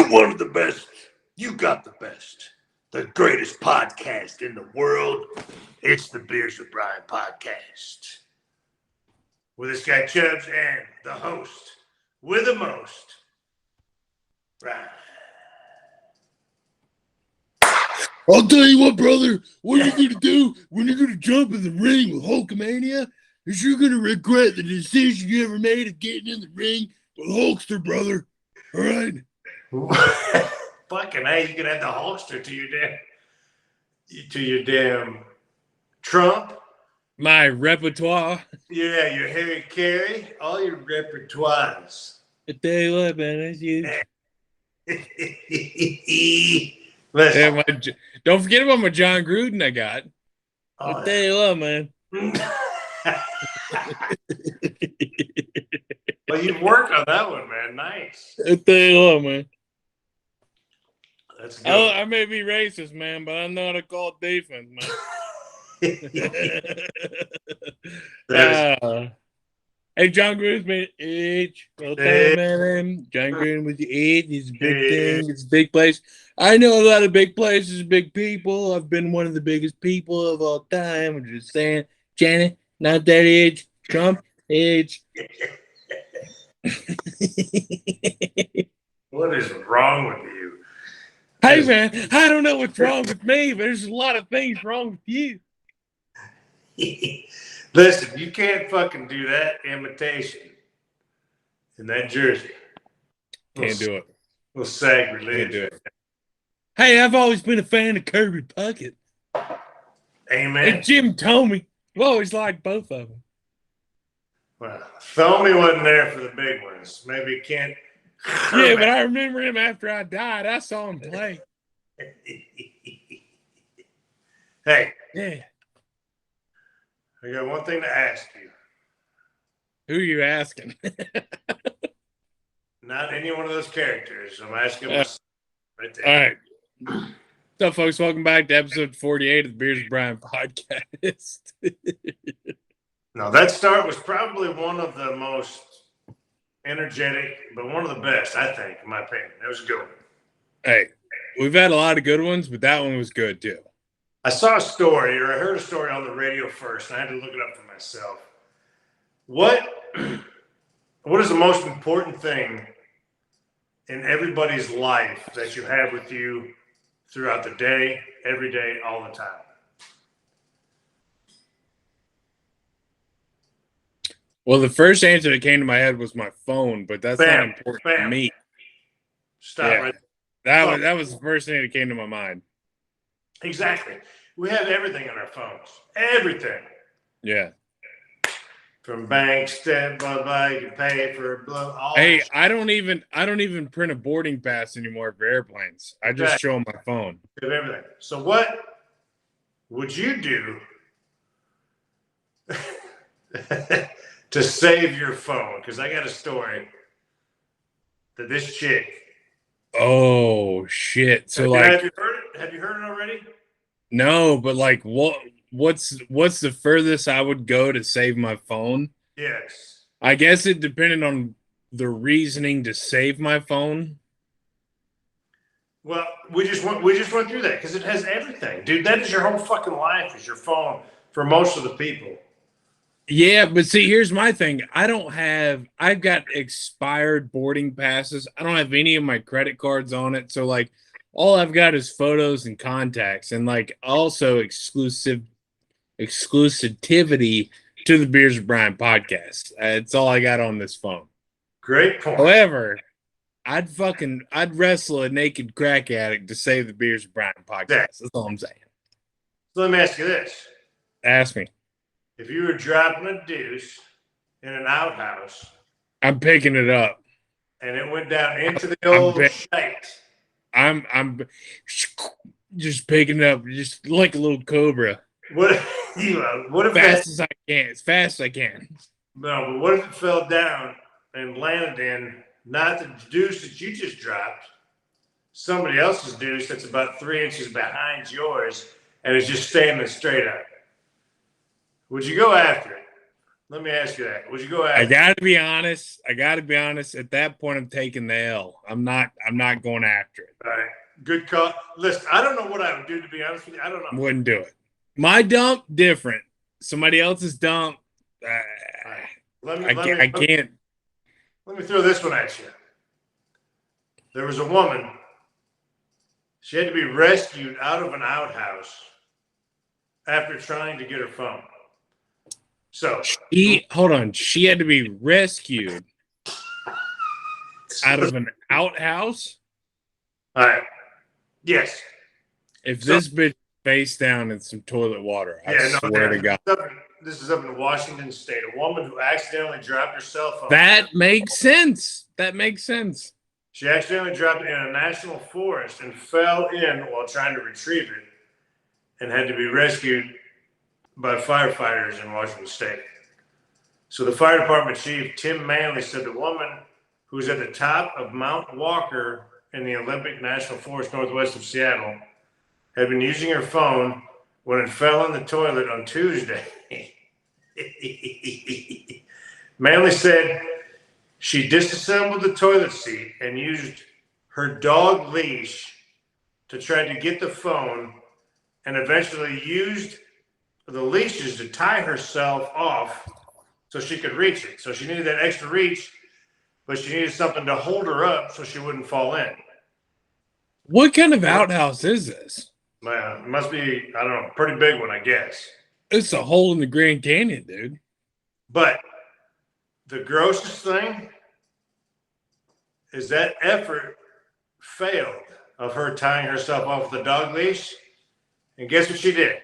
You're one of the best. You got the best. The greatest podcast in the world. It's the Beers with Brian podcast. With this guy Chubbs and the host with the most, Brian. I'll tell you what, brother. What you're going to do when you're going to jump in the ring with Hulkamania is you're going to regret the decision you ever made of getting in the ring with Hulkster, brother. All right? Fucking hey, you can add the Hulkster to your damn Trump. My repertoire. Yeah, your Harry Carey, all your repertoires. I tell you what, man, that's huge. Listen. Yeah, don't forget about my John Gruden I got. I tell you what, man. Well, you've worked on that one, man. Nice. I tell you what, man. That's good. I may be racist, man, but I'm not a called defense, man. Hey, John Gruden's been H. Well, man. John Gruden with the H. It's a big thing. It's a big place. I know a lot of big places, big people. I've been one of the biggest people of all time. I'm just saying, Janet, not that age. Trump, age. What is wrong with you? Hey, man, I don't know what's wrong with me, but there's a lot of things wrong with you. Listen, you can't fucking do that imitation in that jersey. Can't do it. We'll sacrilege. Can't do it. Hey, I've always been a fan of Kirby Puckett. Amen. And Jim Thome. I've always liked both of them. Well, Thome wasn't there for the big ones. Maybe Kent. Yeah, but I remember him after I died. I saw him play. Hey. Yeah. I got one thing to ask you. Who are you asking? Not any one of those characters. I'm asking right there. All right. What's up, folks? Welcome back to episode 48 of the Beers with Brian podcast. No, that start was probably one of the most energetic, but one of the best, I think, in my opinion. That was a good one. Hey, we've had a lot of good ones, but that one was good too. I saw a story, or I heard a story on the radio first, and I had to look it up for myself. What is the most important thing in everybody's life that you have with you throughout the day, every day, all the time? Well, the first answer that came to my head was my phone, but that's not important to me. Stop right there. That was the first thing that came to my mind. Exactly. We have everything on our phones. Everything. Yeah. From banks to blah blah, you can pay for blah. Hey, I don't even print a boarding pass anymore for airplanes. I just show them my phone. We have everything. So what would you do to save your phone? Because I got a story that this chick. Oh shit! So have you heard it? Have you heard it already? No, but like, what's the furthest I would go to save my phone? Yes. I guess it depended on the reasoning to save my phone. Well, we just went through that because it has everything, dude. That is your whole fucking life is your phone for most of the people. Yeah, but see, here's my thing. I've got expired boarding passes. I don't have any of my credit cards on it. So like all I've got is photos and contacts and like also exclusivity to the Beers with Brian podcast. It's all I got on this phone. Great point. However, I'd wrestle a naked crack addict to save the Beers with Brian podcast. That's all I'm saying. So let me ask you this. Ask me. If you were dropping a deuce in an outhouse, I'm picking it up, and it went down into the old shite. I'm just picking it up, just like a little cobra. What if as fast as I can. No, but what if it fell down and landed in not the deuce that you just dropped, somebody else's deuce that's about 3 inches behind yours, and is just standing straight up? Would you go after it? Let me ask you that. Would you go I after? gotta be honest. At that point, I'm taking the L. I'm not going after it. All right. Good call. Listen, I don't know what I would do, to be honest with you. I don't know. Wouldn't do it. My dump, different. Somebody else's dump, I can't. Let me throw this one at you. There was a woman. She had to be rescued out of an outhouse after trying to get her phone. So Hold on. She had to be rescued out of an outhouse. All right. Yes. If this bitch face down in some toilet water, I swear to God. This is up in Washington State. A woman who accidentally dropped her cell phone. That makes sense. She accidentally dropped it in a national forest and fell in while trying to retrieve it and had to be rescued by firefighters in Washington State. So the fire department chief, Tim Manley, said the woman who's at the top of Mount Walker in the Olympic National Forest northwest of Seattle had been using her phone when it fell in the toilet on Tuesday. Manley said she disassembled the toilet seat and used her dog leash to try to get the phone and eventually used the leashes to tie herself off so she could reach it. So she needed that extra reach, but she needed something to hold her up so she wouldn't fall in. What kind of outhouse is this? It must be, I don't know, pretty big one, I guess. It's a hole in the Grand Canyon, dude. But the grossest thing is that effort failed of her tying herself off with a dog leash. And guess what she did?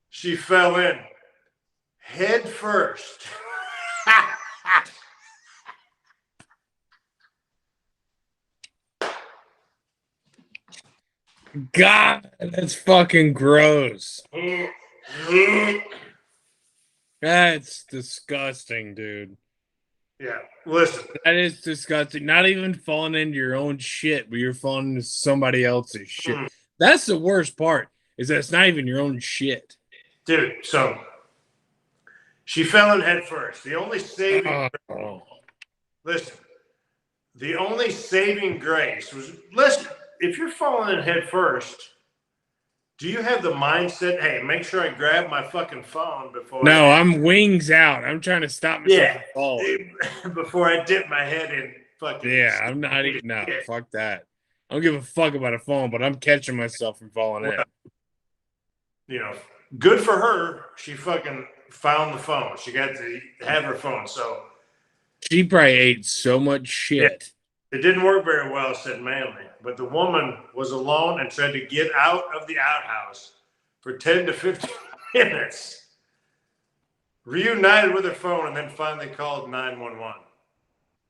She fell in head first. God, that's fucking gross. That's disgusting, dude. Yeah, listen. That is disgusting. Not even falling into your own shit, but you're falling into somebody else's shit. That's the worst part, is that it's not even your own shit. Dude, so she fell in head first. The only saving listen, the only saving grace was, listen, if you're falling in head first, do you have the mindset, hey, make sure I grab my fucking phone before I'm wings out. I'm trying to stop myself from falling. Before I dip my head in fucking I'm not even fuck that. I don't give a fuck about a phone, but I'm catching myself from falling in. You know, good for her. She fucking found the phone. She got to have her phone. So she probably ate so much shit. It didn't work very well, said Manley. But the woman was alone and tried to get out of the outhouse for 10 to 15 minutes. Reunited with her phone and then finally called 911.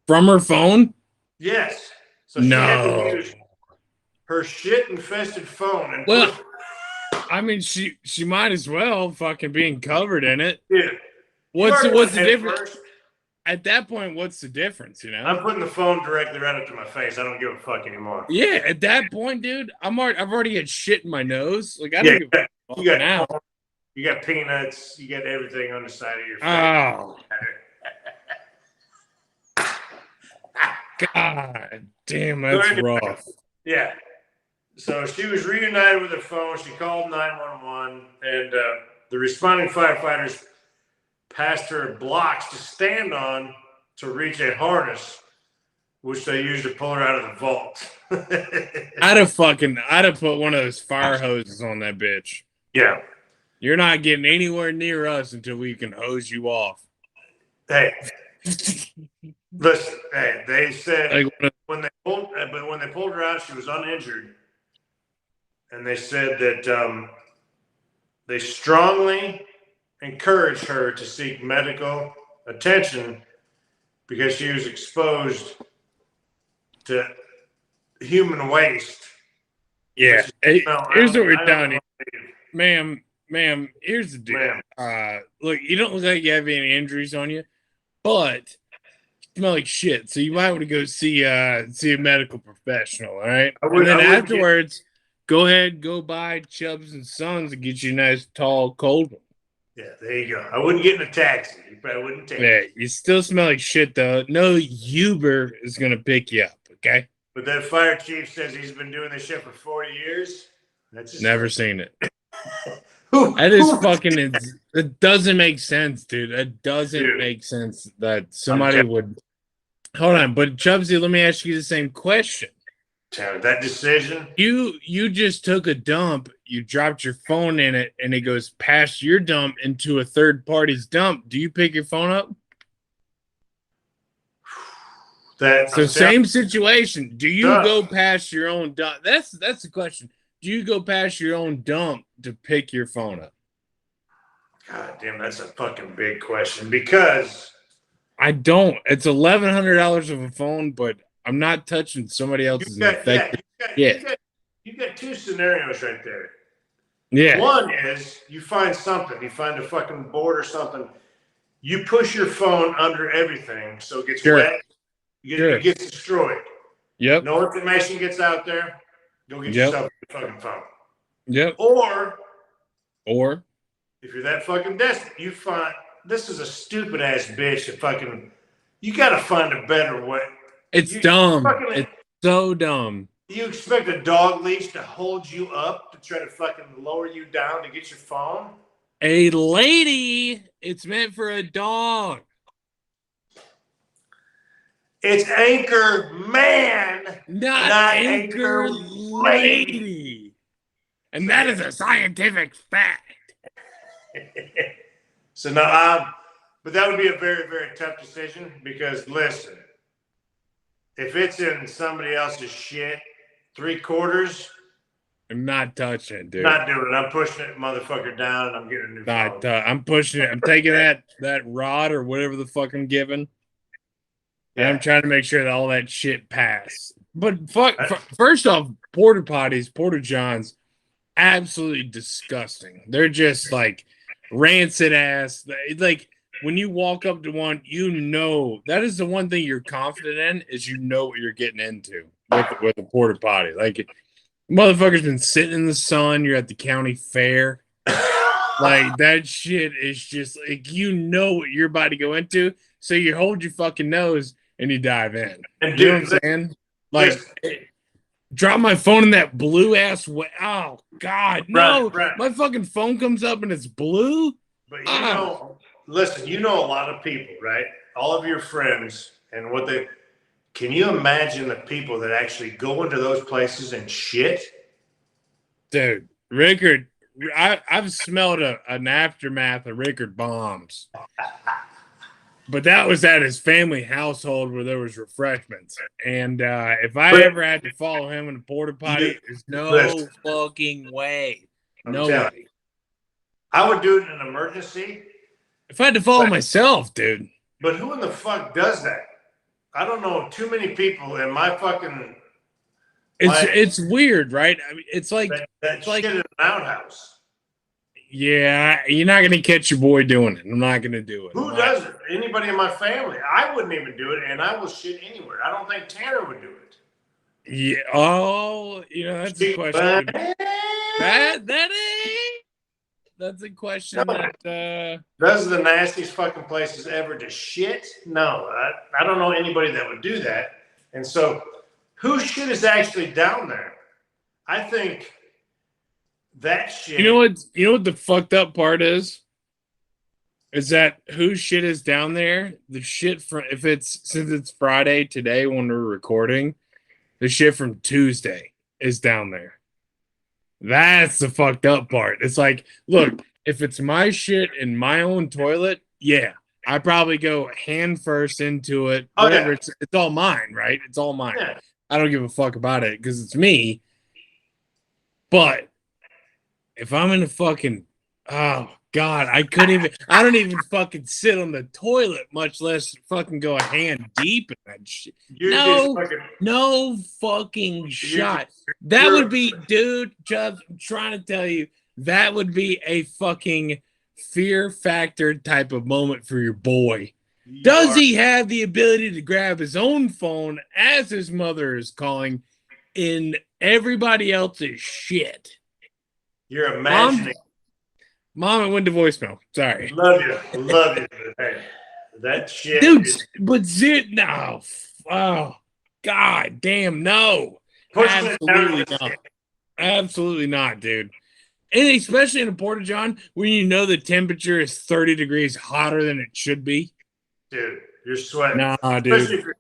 From her phone? Yes. So she had to use her shit-infested phone. And I mean, she might as well fucking being covered in it. Yeah. What's the difference? At that point, what's the difference, you know? I'm putting the phone directly right up to my face. I don't give a fuck anymore. Yeah, at that point, dude, I've already had shit in my nose. Like, I don't give a fuck now. You got peanuts. You got everything on the side of your face. Oh. God damn, that's rough. Yeah. So she was reunited with her phone. She called 911, and the responding firefighters passed her blocks to stand on to reach a harness, which they used to pull her out of the vault. I'd have put one of those fire hoses on that bitch. Yeah. You're not getting anywhere near us until we can hose you off. Hey, listen. Hey, they said when they pulled her out, she was uninjured, and they said that they strongly encouraged her to seek medical attention because she was exposed to human waste. Yeah. Here's what we're done. Ma'am, here's the deal. Look, you don't look like you have any injuries on you, but you smell like shit. So you might want to go see a medical professional, all right? And then afterwards, go ahead, go buy Chubbs and Sons and get you a nice, tall, cold one. Yeah, there you go. I wouldn't get in a taxi. You probably wouldn't take Yeah, it. you still smell like shit though. No Uber is gonna pick you up. Okay. But that fire chief says he's been doing this shit for 40 years. That's just Never seen it. who? That is fucking. It doesn't make sense, dude. It doesn't Dude. make sense that somebody would. Hold on, but Chubbsy, let me ask you the same question. That decision. You just took a dump. You dropped your phone in it, and it goes past your dump into a third party's dump. Do you pick your phone up? So same situation. Do you go past your own dump? That's the question. Do you go past your own dump to pick your phone up? God damn, that's a fucking big question because I don't. It's $1,100 of a phone, but I'm not touching somebody else's infected. You got two scenarios right there. Yeah. One is you find something. You find a fucking board or something. You push your phone under everything so it gets wet. It gets destroyed. Yep. No information gets out there. Go get yourself a fucking phone. Yep. Or if you're that fucking desperate, you find this is a stupid ass bitch that fucking you gotta find a better way. It's dumb. It's so dumb. You expect a dog leash to hold you up to try to fucking lower you down to get your phone? A lady, it's meant for a dog. It's anchor man, not anchor lady. And that is a scientific fact. So now, but that would be a very, very tough decision because listen, if it's in somebody else's shit, 3/4, I'm not touching it, dude. Not doing it. I'm pushing it, motherfucker, down, and I'm getting a new phone. I'm pushing it. I'm taking that rod or whatever the fuck I'm giving. And I'm trying to make sure that all that shit pass. But first off, porta potties, porta johns, absolutely disgusting. They're just like rancid ass. Like when you walk up to one, you know that is the one thing you're confident in is you know what you're getting into with a porta potty. Like motherfucker's been sitting in the sun. You're at the county fair. Like that shit is just like you know what you're about to go into. So you hold your fucking nose and you dive in. And you know what I'm saying? Like, drop my phone in that blue ass way. Oh God, no! Right. My fucking phone comes up and it's blue. But you know, listen, you know a lot of people, right? All of your friends and what they. Can you imagine the people that actually go into those places and shit? Dude, Rickard, I've smelled an aftermath of Rickard bombs. But that was at his family household where there was refreshments. And if I ever had to follow him in a porta potty, there's no fucking way. No way. I would do it in an emergency. If I had to follow myself, dude. But who in the fuck does that? I don't know too many people in my fucking. It's weird, right? I mean, it's like that shit in an outhouse. Yeah, you're not gonna catch your boy doing it. I'm not gonna do it. Who does it? Anybody in my family? I wouldn't even do it, and I will shit anywhere. I don't think Tanner would do it. Yeah. Oh, that's a question. That's a question that. Those are the nastiest fucking places ever to shit. No, I don't know anybody that would do that. And so, whose shit is actually down there? I think. That shit. You know what the fucked up part is? Is that whose shit is down there? The shit from since it's Friday today when we're recording, the shit from Tuesday is down there. That's the fucked up part. It's like, look, if it's my shit in my own toilet, yeah, I probably go hand first into it. Whatever, it's all mine, right? It's all mine. Yeah. I don't give a fuck about it because it's me. But if I'm in a fucking, oh God, I don't even fucking sit on the toilet, much less fucking go a hand deep in that shit. No fucking shot. That would be, dude, Chubbs, I'm trying to tell you, that would be a fucking fear factor type of moment for your boy. Does he have the ability to grab his own phone as his mother is calling in everybody else's shit? You're imagining. Mom, it went to voicemail. Sorry. Love you. Love you. Hey, that shit Dude, is but no. Oh, God damn, no. pushing it down to Absolutely the not. stick. Absolutely not, dude. And especially in a Porta John, when you know the temperature is 30 degrees hotter than it should be. Dude, you're sweating. Nah, Especially dude. if you're,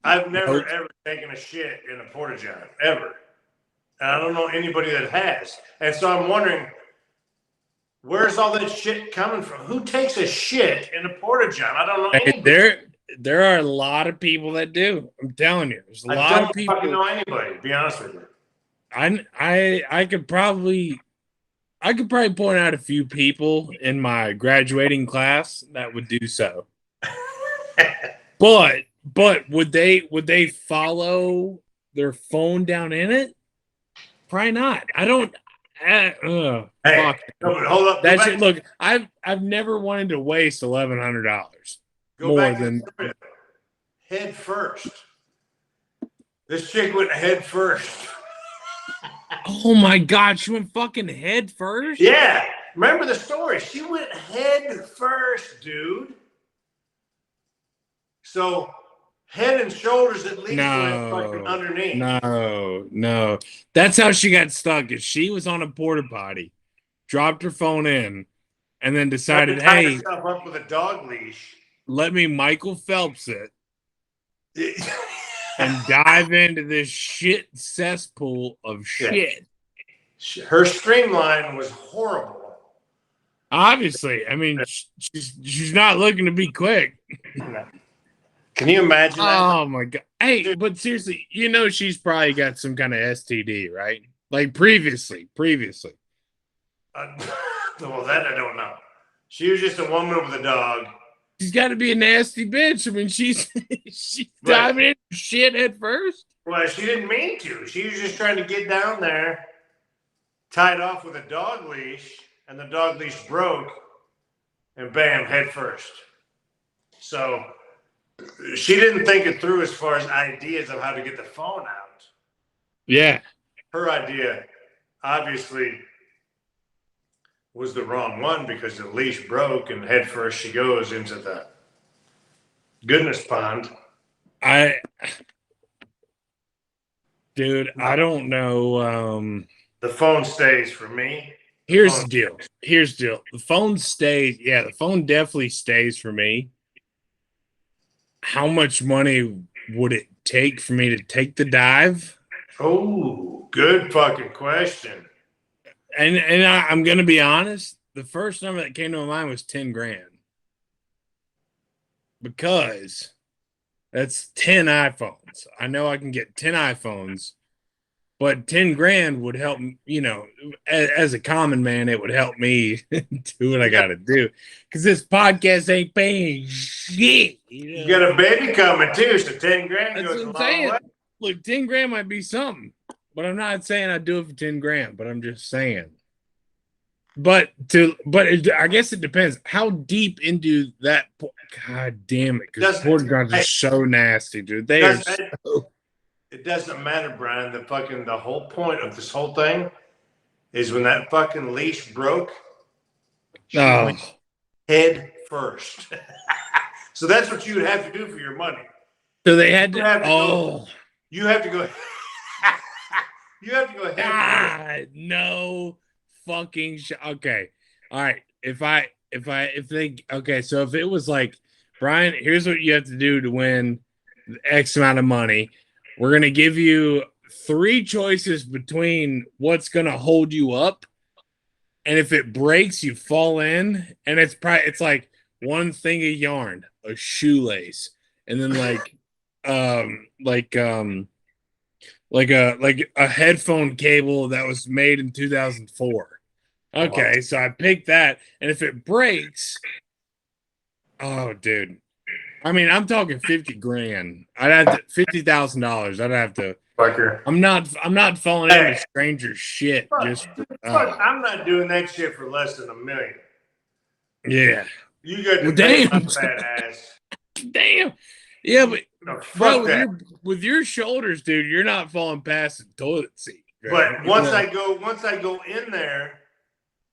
I've never Nope. ever taken a shit in a Porta John, ever. And I don't know anybody that has. And so I'm wondering, where's all that shit coming from? Who takes a shit in a Porta John? I don't know Hey, anybody. there are a lot of people that do. I'm telling you, there's a I lot don't of people. fucking know anybody, to be honest with you. I could probably point out a few people in my graduating class that would do so. But would they follow their phone down in it? Probably not. I don't. Hey, fuck. no, but hold up. That shit. Look, I've never wanted to waste $1,100 more than head first. This chick went head first. Oh my God, she went fucking head first? Yeah. Remember the story. She went head first, dude. So head and shoulders at least went fucking underneath. No. That's how she got stuck. Is she was on a porta potty, dropped her phone in, and then decided, hey, herself up with a dog leash. Let me Michael Phelps it. And dive into this shit cesspool of shit. Her streamline was horrible. Obviously, I mean, she's not looking to be quick. Can you imagine that? Oh my God! Hey, dude. But seriously, you know she's probably got some kind of STD, right? Like previously. Well, that I don't know. She was just a woman with a dog. She's got to be a nasty bitch. I mean, she's diving into shit at first. Well, she didn't mean to. She was just trying to get down there, tied off with a dog leash, and the dog leash broke, and bam, head first. So she didn't think it through as far as ideas of how to get the phone out. Yeah. Her idea, obviously, was the wrong one because the leash broke and head first she goes into the goodness pond. Dude, I don't know. The phone stays for me. Here's the deal. The phone stays. Yeah, the phone definitely stays for me. How much money would it take for me to take the dive? Oh, good fucking question. And I'm gonna be honest. The first number that came to my mind was 10 grand, because that's 10 iPhones. I know I can get 10 iPhones, but 10 grand would help. You know, as a common man, it would help me do what I got to do, because this podcast ain't paying shit. You got a baby coming too, so 10 grand That's goes a what long I'm saying. way. Look, 10 grand might be something, but I'm not saying I'd do it for 10 grand, but I'm just saying. But I guess it depends how deep into that. God damn it, because porta johns are so nasty, dude. They are. It doesn't matter, Brian. The whole point of this whole thing is when that fucking leash broke. She went head first. So that's what you would have to do for your money. So they had to. You have to go. You have to go ahead. No fucking shit. Okay, all right. If it was like, Brian, here's what you have to do to win X amount of money. We're gonna give you 3 choices between what's gonna hold you up, and if it breaks, you fall in, and it's like one thing of yarn, a shoelace, and then like a headphone cable that was made in 2004. Okay, so I picked that, and if it breaks, oh, dude, I mean, I'm talking 50 grand. I'd have to $50,000. I'd have to. Fucker. I'm not falling into stranger shit. I'm not doing that shit for less than $1 million. Yeah. You got to pay my fat ass. Damn. Yeah, but bro, with your shoulders, dude, you're not falling past the toilet seat. Right? But once I go in there,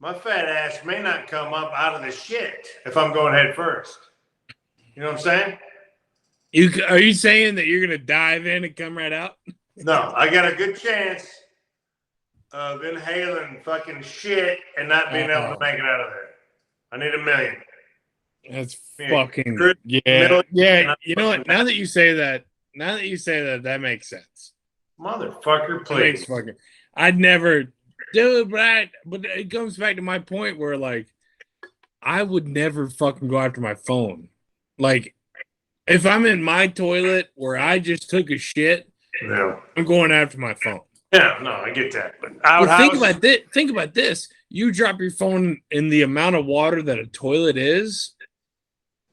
my fat ass may not come up out of the shit if I'm going head first. You know what I'm saying? Are you saying that you're gonna dive in and come right out? No, I got a good chance of inhaling fucking shit and not being able to make it out of there. I need 1 million. That's fucking million. yeah. You know what? Now that you say that, that makes sense. Motherfucker, please. I'd never do it, but it comes back to my point where like I would never fucking go after my phone. Like if I'm in my toilet where I just took a shit, I'm going after my phone. Yeah, no, I get that. But think about this. You drop your phone in the amount of water that a toilet is,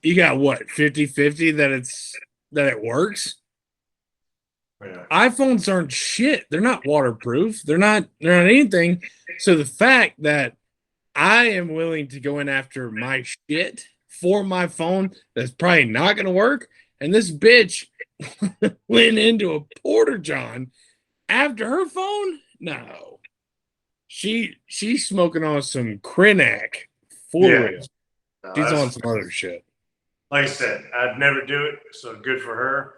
you got what, 50-50 that it works? Yeah. iPhones aren't shit. They're not waterproof. They're not anything. So the fact that I am willing to go in after my shit for my phone that's probably not going to work, and this bitch went into a porta john after her phone? No. She's smoking on some Krenak for real. No, she's on some other shit. Like I said, I'd never do it, so good for her.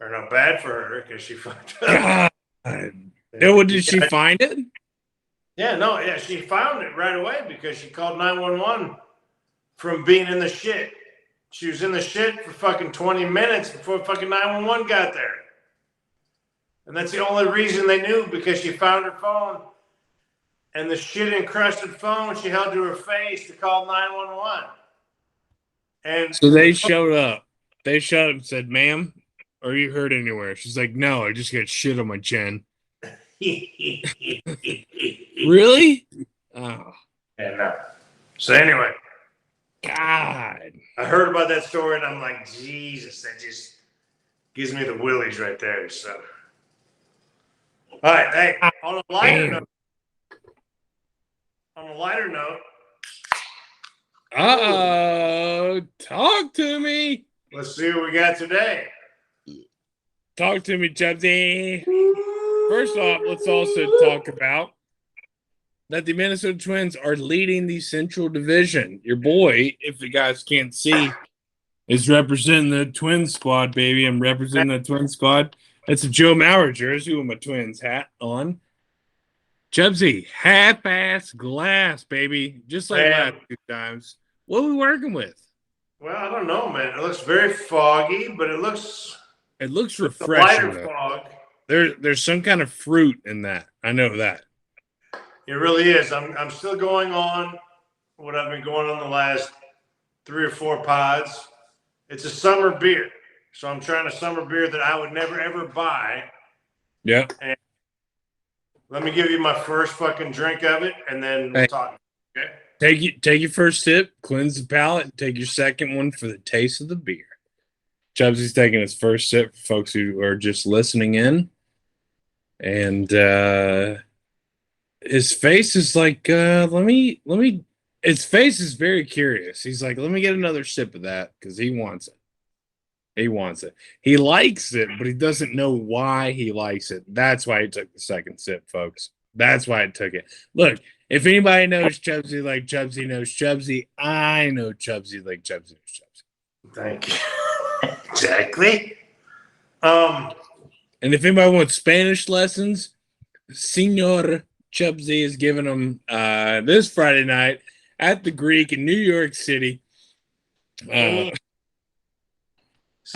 Or not bad for her because she fucked up. God. Did she find it? Yeah, no, yeah, she found it right away because she called 911 from being in the shit. She was in the shit for fucking 20 minutes before fucking 911 got there. And that's the only reason they knew, because she found her phone. And the shit encrusted phone she held to her face to call 911. And so they showed up. They showed up and said, "Ma'am, are you hurt anywhere?" She's like, "No, I just got shit on my chin." Really? Oh. And so anyway. God. I heard about that story and I'm like, Jesus, that just gives me the willies right there. So, all right, hey, on a lighter note. Talk to me. Let's see what we got today. Talk to me, Chubbsy. First off, let's also talk about that the Minnesota Twins are leading the Central Division. Your boy, if you guys can't see, is representing the Twin squad, baby. I'm representing the Twin squad. That's a Joe Mauer jersey with my Twins hat on. Chubbsy, half-ass glass, baby. Just like last 2 times. What are we working with? Well, I don't know, man. It looks very foggy, but it looks refreshing. Lighter fog. There's some kind of fruit in that. I know that. It really is. I'm still going on what I've been going on the last 3 or 4 pods. It's a summer beer. So I'm trying a summer beer that I would never, ever buy. Yeah. And let me give you my first fucking drink of it, and then we'll talk. Okay? Take your first sip, cleanse the palate, and take your second one for the taste of the beer. Chubbsy's taking his first sip for folks who are just listening in. And his face is like, his face is very curious. He's like, let me get another sip of that, because he wants it. He wants it. He likes it, but he doesn't know why he likes it. That's why he took the second sip, folks. That's why I took it. Look, if anybody knows Chubbsy like Chubbsy knows Chubbsy, I know Chubbsy like Chubbsy knows Chubbsy. Thank you. Exactly. And if anybody wants Spanish lessons, Senor Chubbsy is giving them this Friday night at the Greek in New York City. I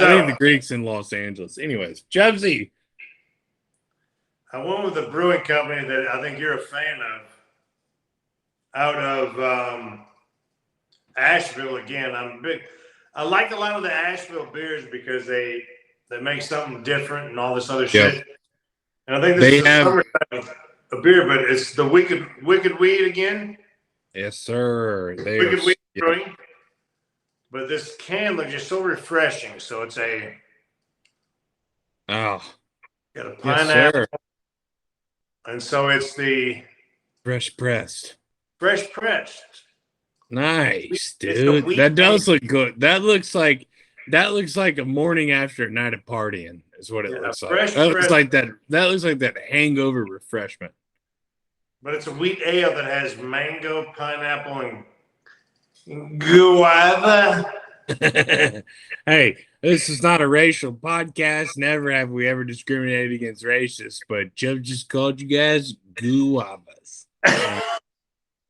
think the Greek's in Los Angeles. Anyways, Chubbsy. I went with a brewing company that I think you're a fan of. Out of Asheville again. I like a lot of the Asheville beers because they make something different and all this other shit. And I think this is a beer, but it's the Wicked Weed again. Yes, sir. Wicked Weed brewing. But this can looks just so refreshing. So it's got a pineapple. Yes, and so it's the fresh pressed. Nice, dude. That does look good. That looks like a morning after a night of partying, is what it looks like. That looks like that hangover refreshment. but it's a wheat ale that has mango, pineapple, and guava. Hey, this is not a racial podcast. Never have we ever discriminated against racists, but Chubbs just called you guys guavas.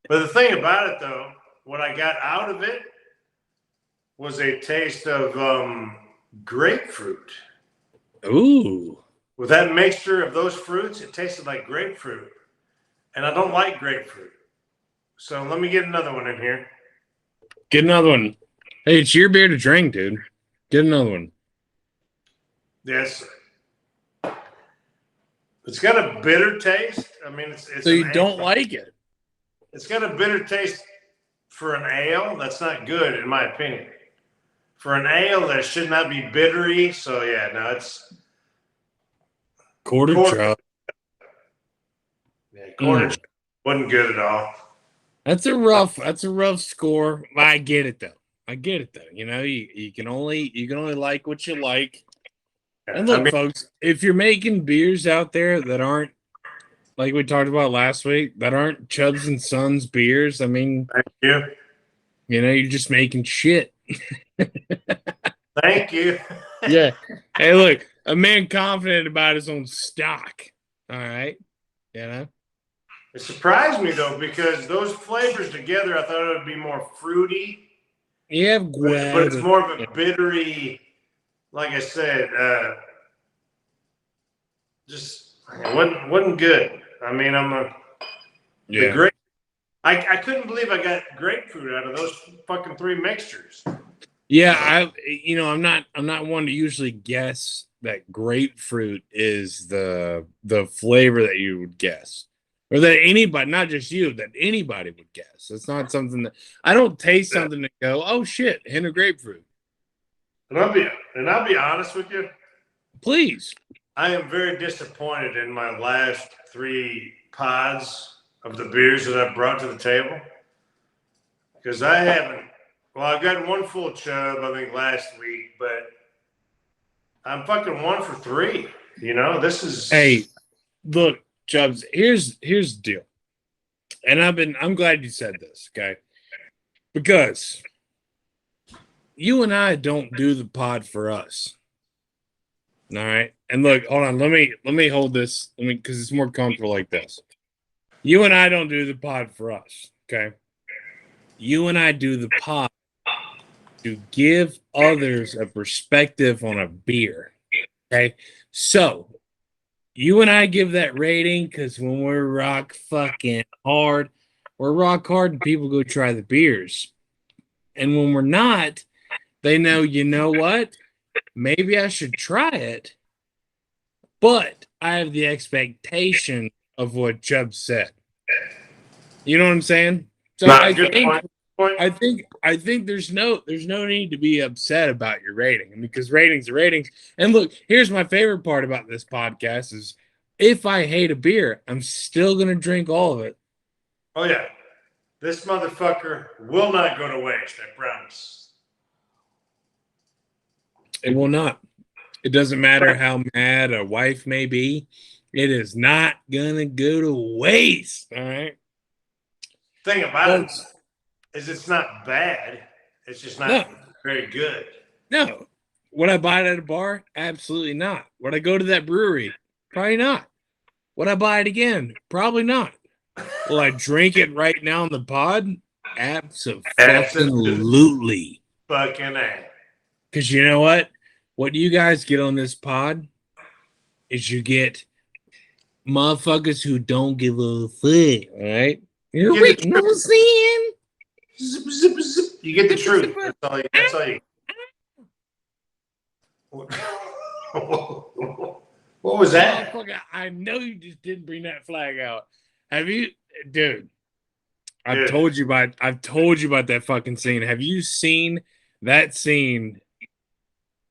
But the thing about it, though, what I got out of it was a taste of grapefruit. Ooh. With that mixture of those fruits, it tasted like grapefruit. And I don't like grapefruit. So let me get another one in here. Get another one. Hey, it's your beer to drink, dude. Get another one. Yes. It's got a bitter taste. I mean, it's so you don't like it? It's got a bitter taste for an ale. That's not good, in my opinion. For an ale, that should not be bittery. So, yeah, no, it's... Quarter Chubb. Yeah, quarter Chubb wasn't good at all. That's a rough score. I get it, though. You know, you can only like what you like. And look, folks, if you're making beers out there that aren't, like we talked about last week, that aren't Chubbs and Sons beers, I mean, thank you. You know, you're just making shit. Thank you. Yeah. Hey, look, a man confident about his own stock. All right. You know? It surprised me, though, because those flavors together, I thought it would be more fruity. Yeah, but it's more of a bittery, like I said, just it wasn't good. I mean, the grape. I couldn't believe I got grapefruit out of those fucking three mixtures. Yeah, I'm not one to usually guess that grapefruit is the flavor that you would guess. Or that anybody, not just you, that anybody would guess. It's not something that I don't taste something to go, oh shit, hint of grapefruit. And I'll be honest with you. Please. I am very disappointed in my last 3 pods of the beers that I brought to the table. Because I haven't, I've got one full Chubb, I think, last week, but I'm fucking 1 for 3. You know, this is. Hey, look, Chubbs, here's the deal. And I'm glad you said this, okay? Because you and I don't do the pod for us. All right. And look, hold on, let me hold this. Because it's more comfortable like this. You and I don't do the pod for us, okay? You and I do the pod to give others a perspective on a beer. Okay. So you and I give that rating because when we're rock fucking hard, we're rock hard and people go try the beers. And when we're not, they know, you know what? Maybe I should try it. But I have the expectation of what Chubbs said. You know what I'm saying? So I think there's no need to be upset about your rating, because ratings are ratings. And look, here's my favorite part about this podcast is if I hate a beer, I'm still gonna drink all of it. Oh yeah. This motherfucker will not go to waste, I promise. It will not. It doesn't matter how mad a wife may be. It is not gonna go to waste. All right. Thing about it is it's not bad. It's just not very good. No. Would I buy it at a bar? Absolutely not. Would I go to that brewery? Probably not. Would I buy it again? Probably not. Will I drink it right now in the pod? Absolutely. Fucking A. Because you know what? What you guys get on this pod is you get motherfuckers who don't give a fuck. All right? You know what I'm saying? Zip, zip, zip. You get the truth. That's all you. What was that? I know you just didn't bring that flag out. Have you, dude? I've told you about that fucking scene. Have you seen that scene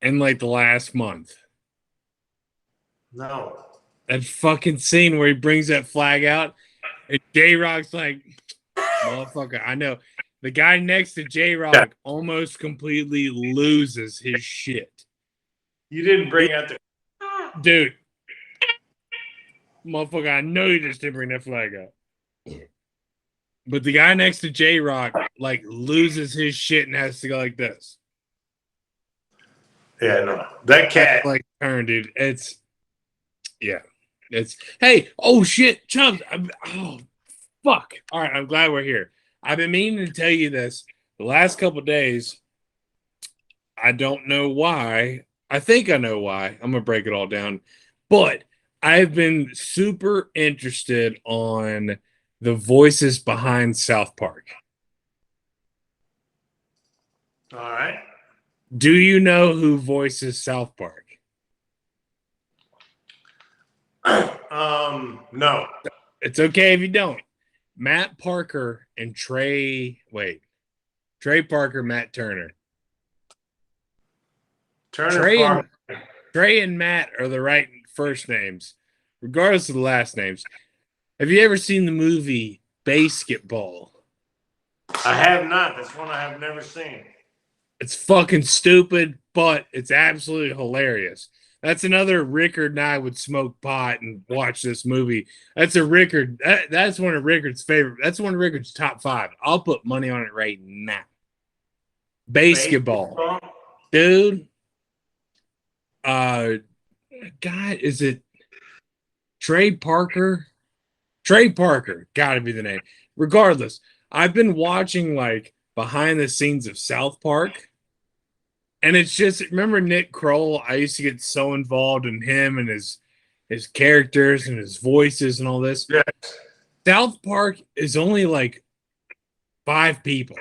in like the last month? No. That fucking scene where he brings that flag out and J-Rock's like, motherfucker, I know. The guy next to J-Rock almost completely loses his shit. You didn't bring out the... Dude. Motherfucker, I know you just didn't bring that flag out. But the guy next to J Rock like loses his shit and has to go like this. Yeah, no, that cat. Like turn, dude. It's hey, oh shit, Chubbs. Oh fuck. All right, I'm glad we're here. I've been meaning to tell you this the last couple days. I don't know why. I think I know why. I'm gonna break it all down, but I've been super interested on the voices behind South Park. All right. Do you know who voices South Park? No. It's okay if you don't. Matt Parker and Trey Parker, Matt Turner. Trey and Matt are the right first names, regardless of the last names. Have you ever seen the movie Basketball? I have not. That's one I have never seen. It's fucking stupid, but it's absolutely hilarious. That's another Rickard and I would smoke pot and watch this movie. That's a Rickard. That's one of Rickard's favorite. That's one of Rickard's top 5. I'll put money on it right now. Basketball. Dude. God, is it Trey Parker? Trey Parker, gotta be the name. Regardless, I've been watching like behind the scenes of South Park. And it's just, remember Nick Kroll? I used to get so involved in him and his characters and his voices and all this. Yes. South Park is only like 5 people.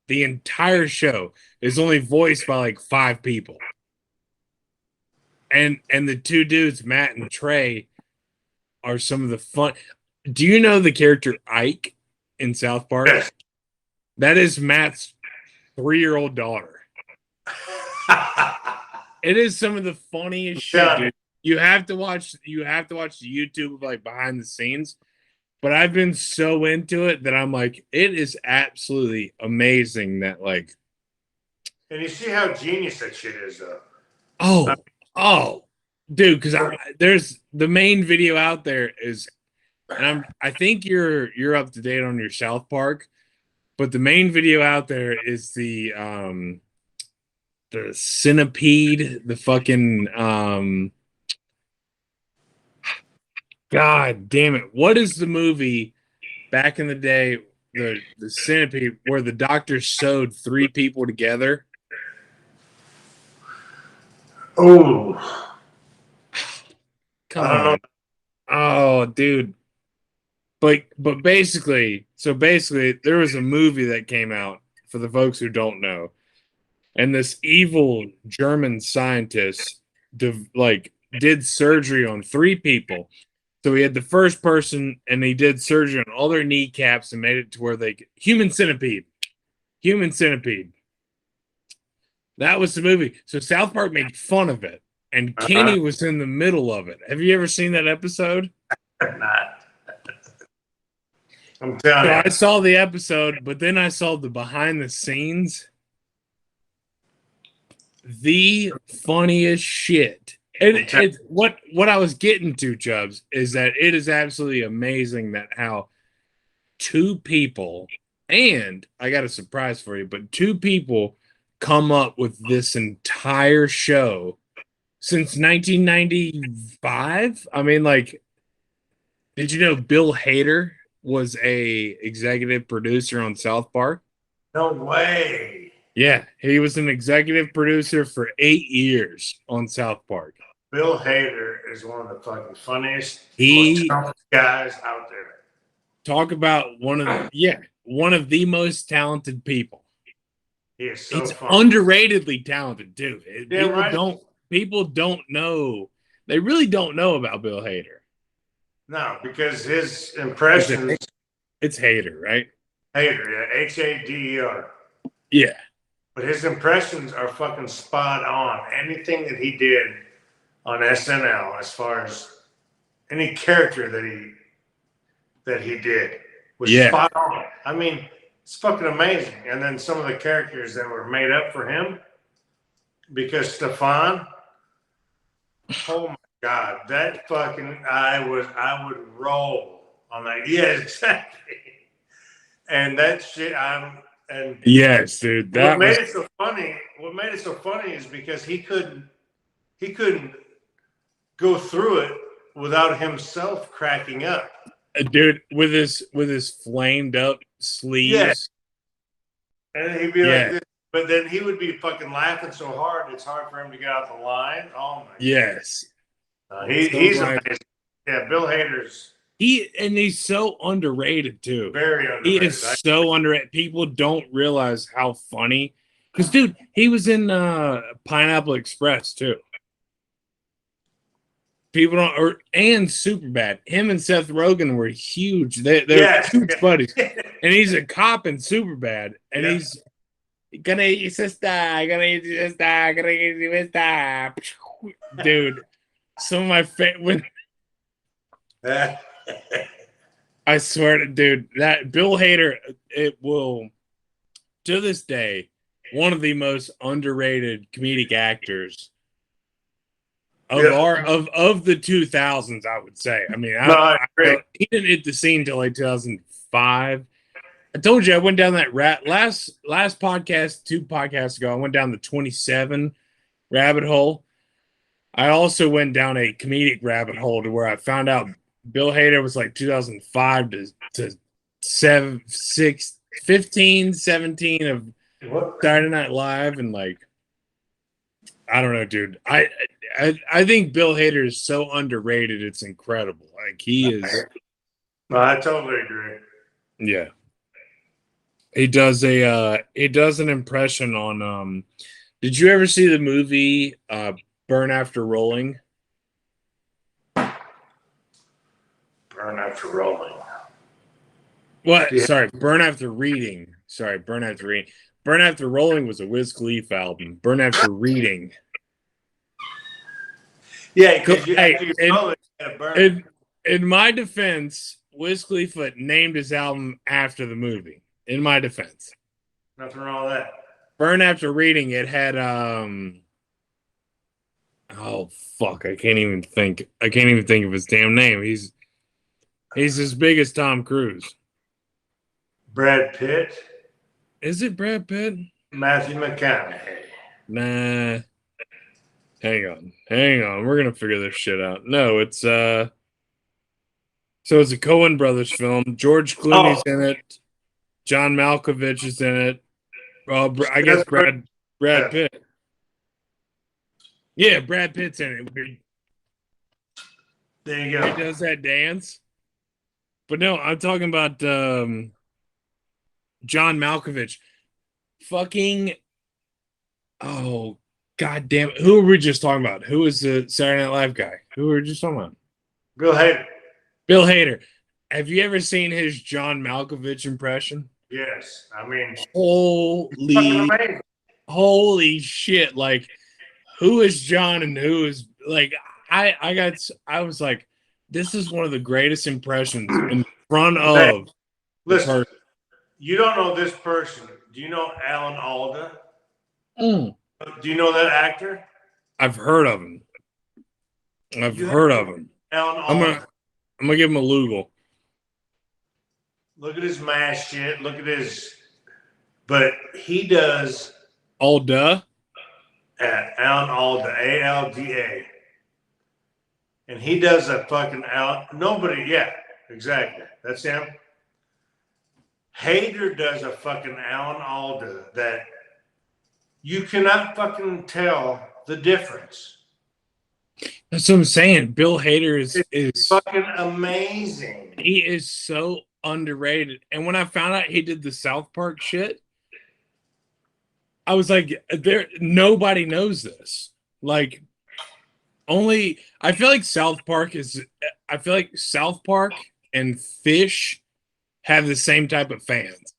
The entire show is only voiced by like 5 people. And the 2 dudes, Matt and Trey, are some of the fun. Do you know the character Ike in South Park? Yes. That is Matt's 3-year-old daughter. It is some of the funniest shit, dude. You have to watch the YouTube of like behind the scenes. But I've been so into it that I'm like, it is absolutely amazing that like. And you see how genius that shit is, though. Oh, dude, because there's the main video out there is, and I think you're up to date on your South Park, but the main video out there is the centipede, the fucking God damn it! What is the movie back in the day? The centipede where the doctor sewed 3 people together. Oh, come on! Oh, dude. But basically, there was a movie that came out for the folks who don't know, and this evil German scientist did surgery on 3 people. So he had the first person, and he did surgery on all their kneecaps and made it to where human centipede. That was the movie. So South Park made fun of it, and Kenny was in the middle of it. Have you ever seen that episode? Not. I'm telling you. I saw the episode, but then I saw the behind the scenes. The funniest shit. And what I was getting to, Chubbs, is that it is absolutely amazing that how 2 people, and I got a surprise for you, but 2 people come up with this entire show since 1995. I mean, like, did you know Bill Hader was a executive producer on South Park? No way. Yeah, he was an executive producer for 8 years on South Park. Bill Hader is one of the fucking funniest guys out there. Talk about one of the most talented people. He is so funny. Underratedly talented, dude. Yeah, people don't know. They really don't know about Bill Hader. No, because his impressions. It's Hader, right? Hader, yeah. Hader. Yeah. But his impressions are fucking spot on. Anything that he did on SNL, as far as any character that he did, was spot on. I mean, it's fucking amazing. And then some of the characters that were made up for him, because Stefan, oh my God, that fucking I would roll on that. Yeah, exactly. And that shit, yes, dude. That What made it so funny is because he couldn't go through it without himself cracking up. Dude, with his flamed up sleeves. Yeah. And he'd be like this, but then he would be fucking laughing so hard it's hard for him to get out the line. Oh my yes. he's amazing. Yeah, Bill Hader's he's so underrated too. Very underrated. He is so underrated. People don't realize how funny. Because dude, he was in Pineapple Express too. People don't, and Superbad. Him and Seth Rogen were huge. They're huge buddies. And he's a cop in Superbad. And he's gonna eat your sister, gonna eat your sister, gonna eat your sister. Dude, some of my favorite. I swear to dude, that Bill Hader, it will, to this day, one of the most underrated comedic actors of the 2000s, I would say. I mean, he didn't hit the scene until like 2005. I told you I went down that last podcast, 2 podcasts ago. I went down the 27 rabbit hole. I also went down a comedic rabbit hole to where I found out Bill Hader was like 2005 to 15, 17 of Saturday Night Live, and like, I don't know, dude. I think Bill Hader is so underrated. It's incredible. Like he is. I totally agree. Yeah. He does an impression on did you ever see the movie Burn After Rolling? Burn After Rolling. What? Yeah. Sorry, Burn After Reading. Sorry, Burn After Reading. Burn After Rolling was a Wiz Khalifa album. Burn After Reading. Yeah, because in my defense, Wiz Khalifa named his album after the movie. In my defense. Nothing wrong with that. Burn After Reading, it had oh fuck, I can't even think of his damn name. He's as big as Tom Cruise. Brad Pitt? Is it Brad Pitt? Matthew McConaughey. Nah. Hang on. We're gonna figure this shit out. No, it's so it's a Coen Brothers film. George Clooney's in it. John Malkovich is in it. Well, I guess Brad Pitt. Yeah, Brad Pitt's in it. There you go. He does that dance. But no, I'm talking about John Malkovich. Fucking, oh, god damn it. Who were we just talking about? Who was the Saturday Night Live guy? Who were we just talking about? Bill Hader. Have you ever seen his John Malkovich impression? Yes. I mean, holy shit. Like, who is John and who is, like, I was like, this is one of the greatest impressions in front of. Listen, you don't know this person. Do you know Alan Alda? Mm. Do you know that actor? I've heard of him. Alan Alda. I'm gonna give him a Lugal. Look at his mask shit. Look at his. But he does. Alda? Alan Alda. ALDA. And he does a fucking nobody. Yeah, exactly. That's him. Hader does a fucking Alan Alda that you cannot fucking tell the difference. That's what I'm saying. Bill Hader is fucking amazing. He is so underrated. And when I found out he did the South Park shit, I was like, nobody knows this. Like, I feel like South Park and Fish have the same type of fans.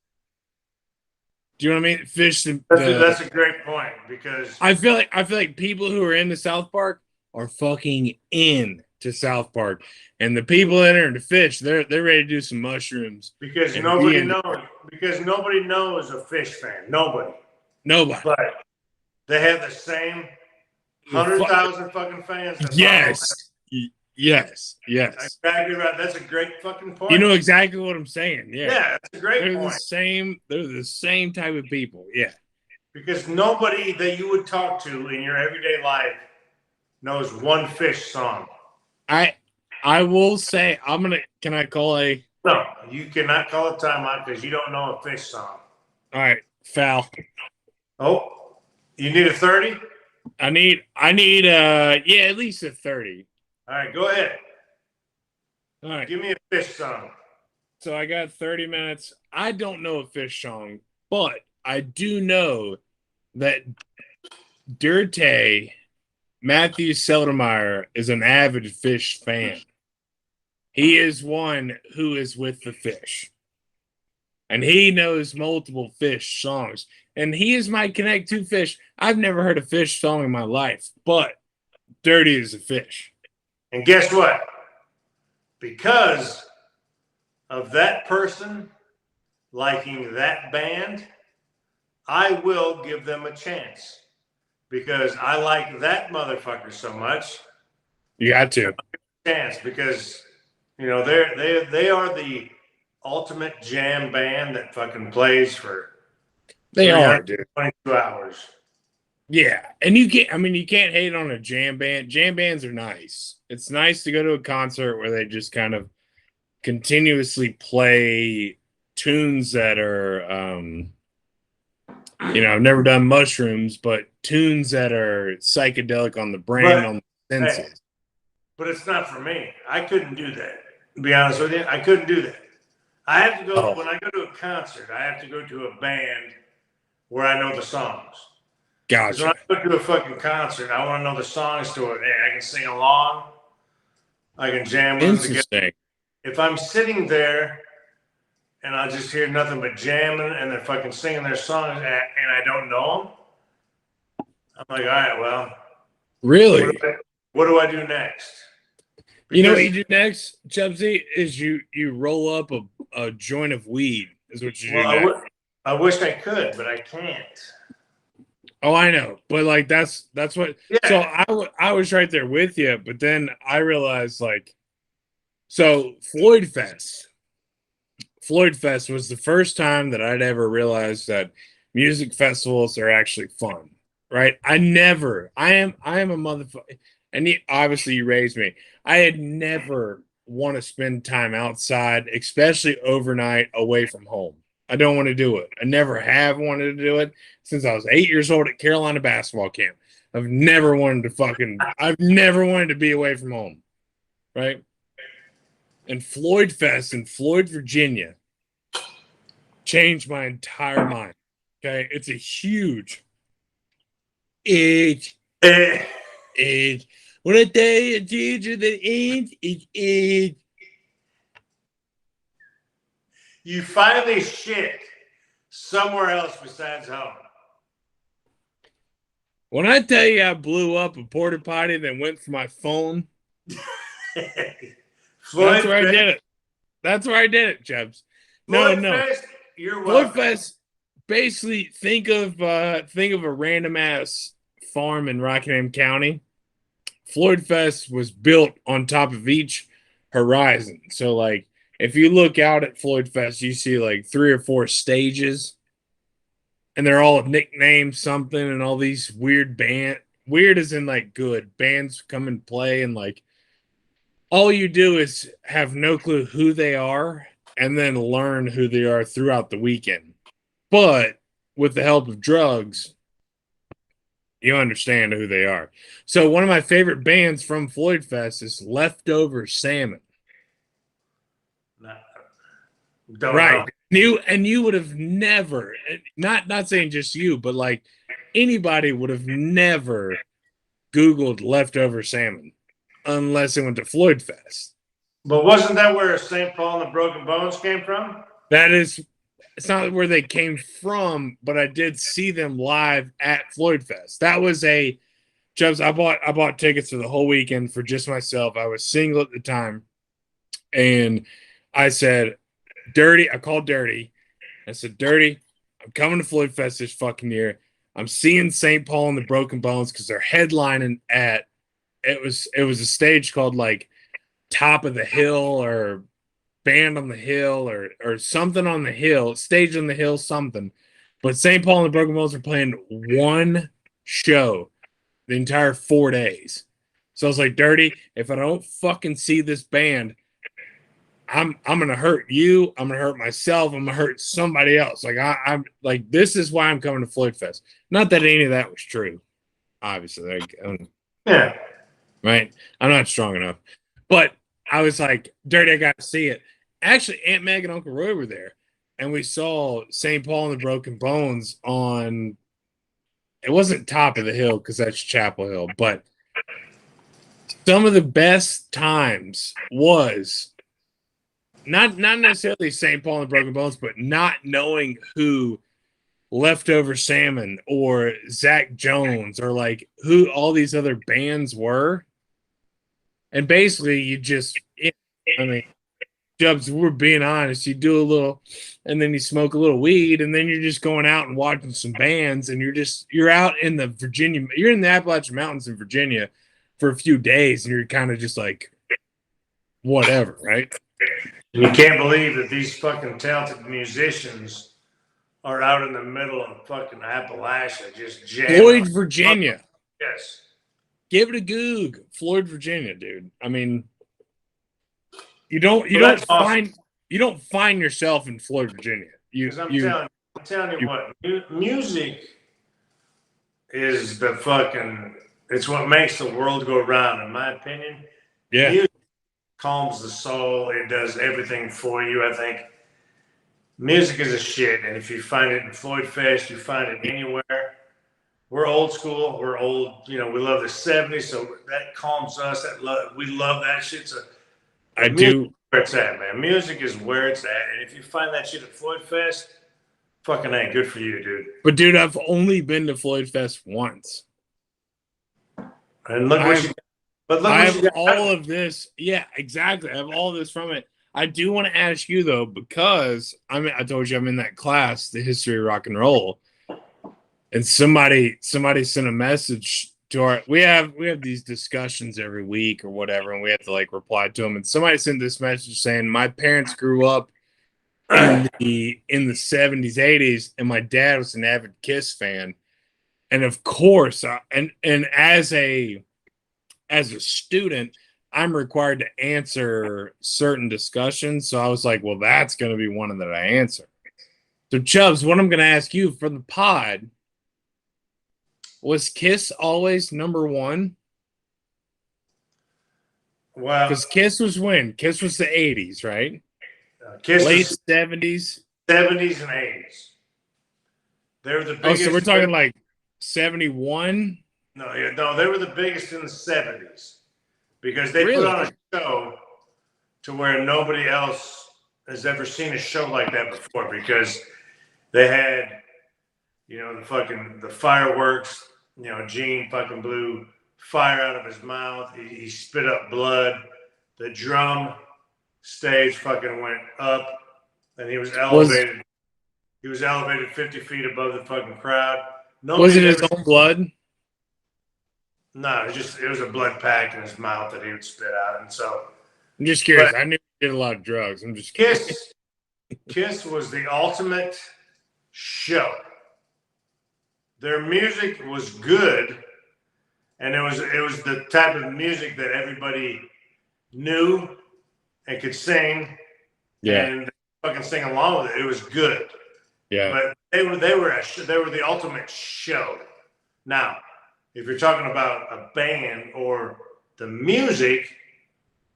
Do you know what I mean? Fish. That's a great point, because I feel like people who are into South Park are fucking into South Park, and the people that are into Fish, they're ready to do some mushrooms. Because nobody knows a Fish fan. Nobody. But they have the same 100,000 fucking fans. Yes. Yes. That's a great fucking point. You know exactly what I'm saying. Yeah. Yeah, that's a great They're point. They're the same type of people. Yeah. Because nobody that you would talk to in your everyday life knows one Fish song. I will say can I call a No, you cannot call a timeout because you don't know a Fish song. all right, foul. Oh, you need a 30? I need at least a 30. All right, go ahead. All right. Give me a Fish song. So I got 30 minutes. I don't know a Fish song, but I do know that Dirte Matthew Seldermeyer is an avid Fish fan. He is one who is with the Fish. And he knows multiple Fish songs. And he is my connect to Fish. I've never heard a Fish song in my life, but Dirty is a Fish. And guess what? Because of that person liking that band, I will give them a chance. Because I like that motherfucker so much. You got to. Chance because you know they are the ultimate jam band that fucking plays for they are, dude. 22 hours. Yeah, and you can't hate on a jam band. Jam bands are nice. It's nice to go to a concert where they just kind of continuously play tunes that are I've never done mushrooms, but tunes that are psychedelic on the brain, on the senses. Hey, but it's not for me. I couldn't do that. To be honest with you, I couldn't do that. I have to go when I go to a concert. I have to go to a band where I know the songs. Gotcha. When I go to a fucking concert, I want to know the songs to it. Hey, I can sing along. I can jam with them together. If I'm sitting there and I just hear nothing but jamming and they're fucking singing their songs and I don't know them, I'm like, all right, well. Really? What do I do next? Because, you know what you do next, Chubbsy, is you roll up a joint of weed is what you do next. I wish I could, but I can't. Oh, I know. But like that's what so I was right there with you, but then I realized so Floyd Fest was the first time that I'd ever realized that music festivals are actually fun, right? I am a motherfucker, and obviously you raised me. I had never want to spend time outside, especially overnight away from home. I don't want to do it. I never have wanted to do it since I was 8 years old at Carolina basketball camp. I've never wanted to be away from home, right? And Floyd Fest in Floyd, Virginia changed my entire mind. Okay. It's a huge age. When I tell you, teacher, that age. You finally shit somewhere else besides home. When I tell you I blew up a porta potty that went for my phone, that's where I did it. That's where I did it, Chubbs. No. You're Floyd Fest. Basically, think of a random ass farm in Rockingham County. Floyd Fest was built on top of each horizon. So, like, if you look out at Floyd Fest, you see like 3 or 4 stages, and they're all nicknamed something, and all these weird as in like good bands come and play, and like all you do is have no clue who they are and then learn who they are throughout the weekend. But with the help of drugs, you understand who they are. So one of my favorite bands from Floyd Fest is Leftover Salmon. Right. You would have never, not saying just you, but like anybody would have never Googled Leftover Salmon unless it went to Floyd Fest. But wasn't that where St. Paul and the Broken Bones came from? It's not where they came from, but I did see them live at Floyd Fest. That was Chubbs, I bought tickets for the whole weekend for just myself. I was single at the time. And I said, I called Dirty. I said, Dirty, I'm coming to Floyd Fest this fucking year. I'm seeing St. Paul and the Broken Bones because they're headlining at it was a stage called like Top of the Hill or Band on the Hill or something on the hill, Stage on the Hill, something. But St. Paul and the Broken Bones are playing one show the entire 4 days. So I was like, Dirty, if I don't fucking see this band, I'm gonna hurt you. I'm gonna hurt myself. I'm gonna hurt somebody else. Like I'm like, this is why I'm coming to Floyd Fest. Not that any of that was true, obviously. Like, Yeah. right. I'm not strong enough, but I was like, Dirty, I got to see it. Actually, Aunt Meg and Uncle Roy were there, and we saw St. Paul and the Broken Bones on. It wasn't Top of the Hill because that's Chapel Hill, but some of the best times was not necessarily St. Paul and the Broken Bones, but not knowing who Leftover Salmon or Zach Jones or like who all these other bands were. And basically you just, I mean, Chubbs, we're being honest, you do a little and then you smoke a little weed and then you're just going out and watching some bands and you're out in the Virginia, you're in the Appalachian Mountains in Virginia for a few days and you're kind of just like, whatever, right? And you can't believe that these fucking talented musicians are out in the middle of fucking Appalachia just jamming. Floyd, Virginia. Yes. Give it a goog. Floyd, Virginia, dude. I mean, you don't find yourself in Floyd, Virginia. I'm telling you what, music is it's what makes the world go round, in my opinion. Yeah. Music calms the soul. It does everything for you, I think. Music is a shit, and if you find it in Floyd Fest, you find it anywhere. We're old school. We're old. We love the 70s, so that calms us. We love that shit. So I do. Where it's at, man. Music is where it's at, and if you find that shit at Floyd Fest, fucking ain't good for you, dude. But dude, I've only been to Floyd Fest once, and I have all of this. Yeah, exactly. I have all of this from it. I do want to ask you though, because I told you I'm in that class, the history of rock and roll, and somebody sent a message to our. We have these discussions every week or whatever, and we have to like reply to them. And somebody sent this message saying my parents grew up in the 70s, 80s, and my dad was an avid Kiss fan, and of course, and as a student, I'm required to answer certain discussions. So I was like, well, that's going to be one that I answer. So Chubbs, what I'm going to ask you for the pod, was Kiss always number one? Well, because Kiss was when? Kiss was the 80s, right? Kiss Late 70s? 70s and 80s. They were the biggest. Oh, so we're talking like 71? No, they were the biggest in the 70s. Because they put on a show to where nobody else has ever seen a show like that before. Because they had, the fireworks. Gene fucking blew fire out of his mouth. He spit up blood. The drum stage fucking went up, and he was elevated. He was elevated 50 feet above the fucking crowd. Was it his own blood? No, it was a blood pack in his mouth that he would spit out, and so. I'm just curious. I knew he did a lot of drugs. I'm just curious. Kiss was the ultimate show. Their music was good, and it was the type of music that everybody knew and could sing. Yeah. And fucking sing along with it. It was good. Yeah. But they were the ultimate show. Now, if you're talking about a band or the music,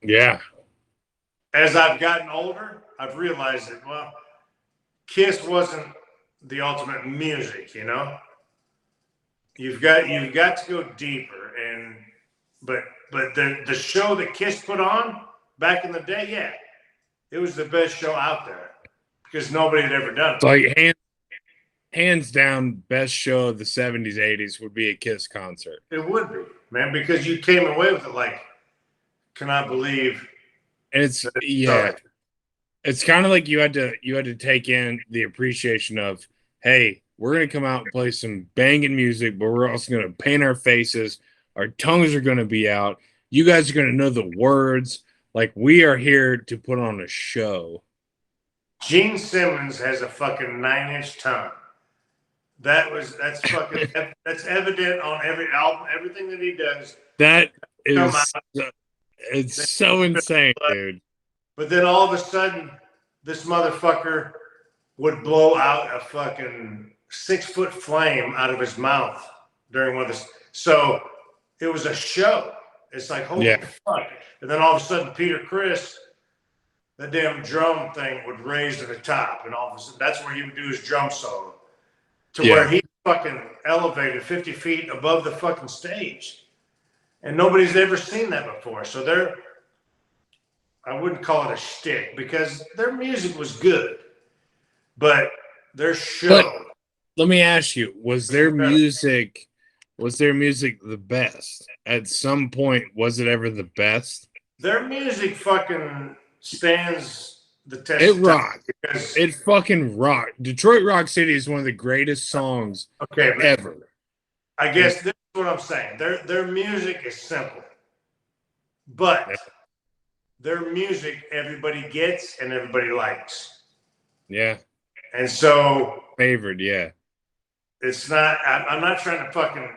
yeah. As I've gotten older, I've realized that Kiss wasn't the ultimate music, You've got to go deeper, but the show that Kiss put on back in the day, yeah, it was the best show out there because nobody had ever done it. It's like hands down, best show of the 70s, 80s would be a Kiss concert. It would be, man, because you came away with it like, cannot believe. And it's kind of like you had to take in the appreciation of, hey, we're going to come out and play some banging music, but we're also going to paint our faces. Our tongues are going to be out. You guys are going to know the words. Like, we are here to put on a show. Gene Simmons has a fucking 9-inch tongue. That's evident on every album, everything that he does. That is, it's so insane, dude. But then all of a sudden, this motherfucker would blow out a fucking 6-foot flame out of his mouth during one of this. So it was a show. It's like, holy fuck. And then all of a sudden, Peter Criss, the damn drum thing would raise to the top. And all of a sudden, that's where he would do his drum solo. To where he fucking elevated 50 feet above the fucking stage. And nobody's ever seen that before. So I wouldn't call it a shtick because their music was good. But their show. But let me ask you, was their music the best? At some point, was it ever the best? Their music fucking stands the test. It rocked. It fucking rocked. Detroit Rock City is one of the greatest songs ever. I guess this is what I'm saying. Their music is simple. But their music everybody gets and everybody likes. Yeah. And so favored, yeah. It's not, I'm not trying to fucking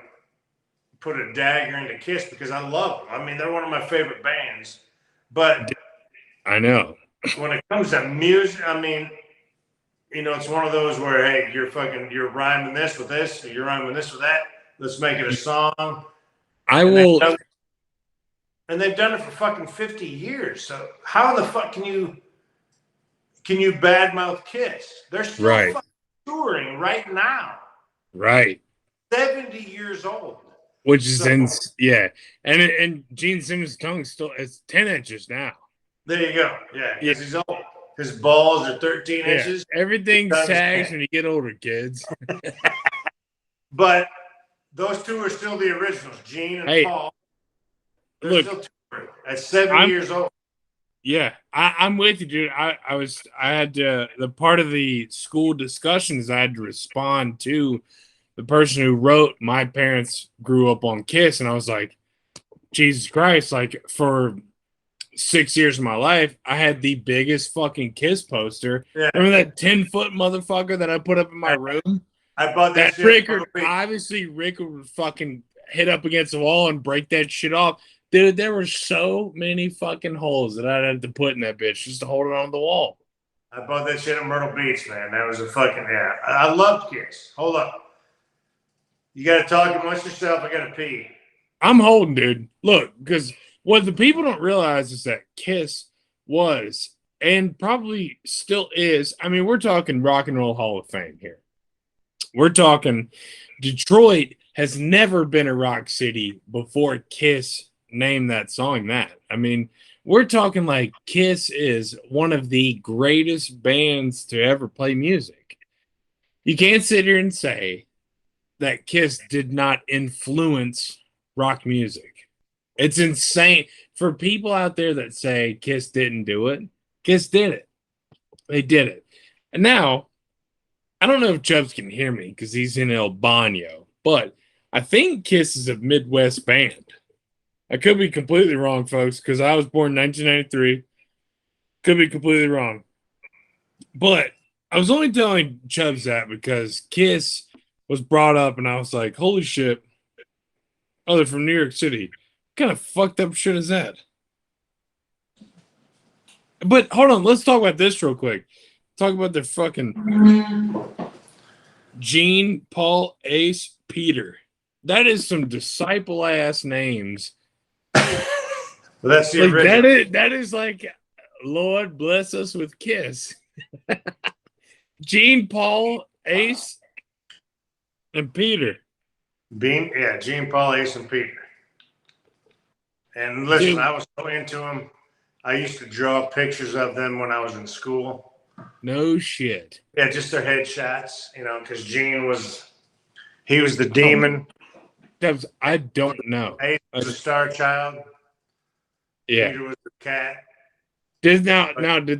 put a dagger into Kiss because I love them. I mean, they're one of my favorite bands. But I know. When it comes to music, I mean, you know, it's one of those where, hey, you're rhyming this with this, you're rhyming this with that. Let's make it a song. And they've done it for fucking 50 years. So how the fuck can you badmouth Kiss? They're still fucking touring right now. Right. 70 years old. Which is and Gene Simmons' tongue still is 10 inches now. There you go. Yeah, because he's old. His balls are 13 inches. Everything sags when you get older, kids. But those two are still the originals, Gene and Paul. They're still touring at 70 years old. Yeah, I'm with you, dude. I had to, the part of the school discussions, I had to respond to the person who wrote, my parents grew up on Kiss, and I was like, Jesus Christ, like for 6 years of my life, I had the biggest fucking Kiss poster. Yeah. Remember that 10-foot motherfucker that I put up in my room? I bought that shit. Rick would fucking hit up against the wall and break that shit off. Dude, there were so many fucking holes that I had to put in that bitch just to hold it on the wall. I bought that shit at Myrtle Beach, man. That was a fucking, I loved Kiss. Hold up. You got to talk amongst yourself. I got to pee. I'm holding, dude. Look, because what the people don't realize is that Kiss was, and probably still is, I mean, we're talking Rock and Roll Hall of Fame here. We're talking Detroit has never been a rock city before Kiss named that song that. I mean, we're talking like Kiss is one of the greatest bands to ever play music. You can't sit here and say that Kiss did not influence rock music. It's insane. For people out there that say Kiss didn't do it, Kiss did it. They did it. And now, I don't know if Chubbs can hear me because he's in El Baño, but I think Kiss is a Midwest band. I could be completely wrong, folks, because I was born in 1993. Could be completely wrong. But I was only telling Chubbs that because Kiss was brought up, and I was like, holy shit. Oh, they're from New York City. What kind of fucked up shit is that? But hold on, let's talk about this real quick. Talk about their fucking Gene, Paul, Ace, Peter. That is some disciple-ass names. Well, that's the original. That is like, Lord bless us with Kiss. Gene, Paul, Ace, and Peter. Gene, Paul, Ace, and Peter. And listen, I was so into them. I used to draw pictures of them when I was in school. No shit. Yeah, just their headshots, you know, because Gene was the demon. I don't know. Ace was the star child. Yeah. Peter was the cat. Did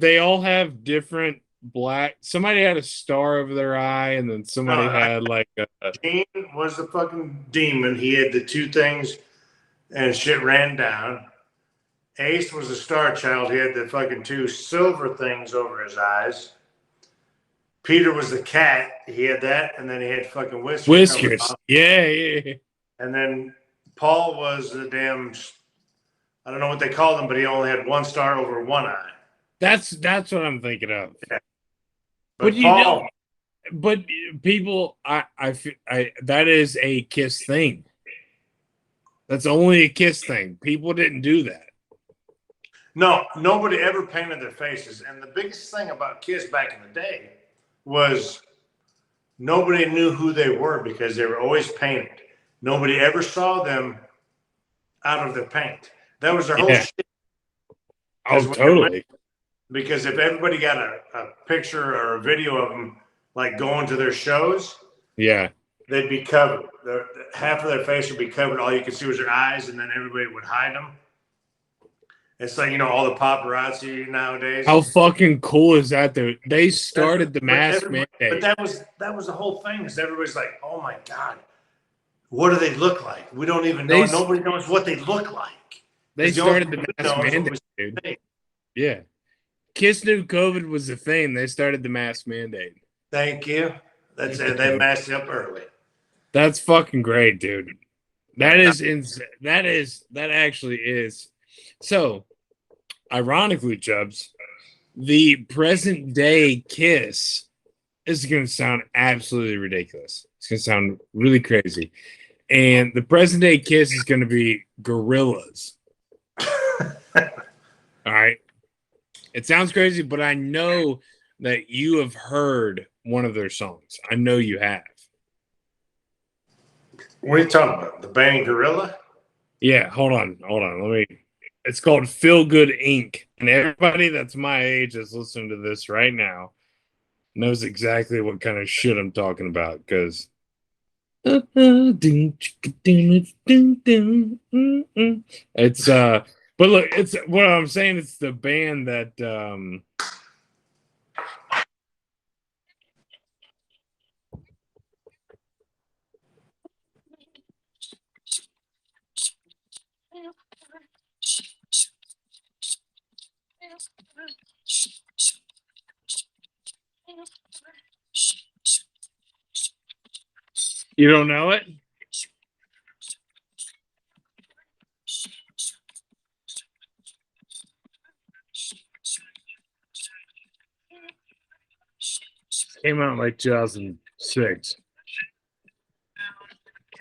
they all have different black? Somebody had a star over their eye, and then somebody had like a. Gene was the fucking demon. He had the two things, and shit ran down. Ace was the star child. He had the fucking two silver things over his eyes. Peter was the cat. He had that, and then he had fucking Whiskers. Yeah. And then Paul was the damn, I don't know what they called him, but he only had one star over one eye. That's what I'm thinking of. Yeah. But you know, but people, I that is a Kiss thing. That's only a Kiss thing. People didn't do that. No, nobody ever painted their faces. And the biggest thing about Kiss back in the day was nobody knew who they were because they were always painted. Nobody ever saw them out of their paint. That was their whole shit. Oh, totally. Because if everybody got a picture or a video of them like going to their shows, yeah, they'd be covered. Half of their face would be covered. All you could see was their eyes, and then everybody would hide them. It's like, you know, all the paparazzi nowadays. How fucking cool is that? Though they started the mask mandate. But that was the whole thing. Is everybody's like, oh my god, what do they look like? We don't even know. Nobody knows what they look like. They started the mask mandate, dude. Yeah. Kiss knew COVID was a thing. They started the mask mandate. Thank you. That's it. They masked up early. That's fucking great, dude. That is insane. That actually is. So, ironically, Chubbs, the present day Kiss is going to sound absolutely ridiculous. It's going to sound really crazy. And the present day Kiss is going to be Gorillas. All right. It sounds crazy, but I know that you have heard one of their songs. I know you have. What are you talking about? The band Gorilla? Yeah, hold on. It's called Feel Good Inc. And everybody that's my age that's listening to this right now knows exactly what kind of shit I'm talking about, because it's but look, it's what I'm saying. It's the band that you don't know it? Came out in like 2006.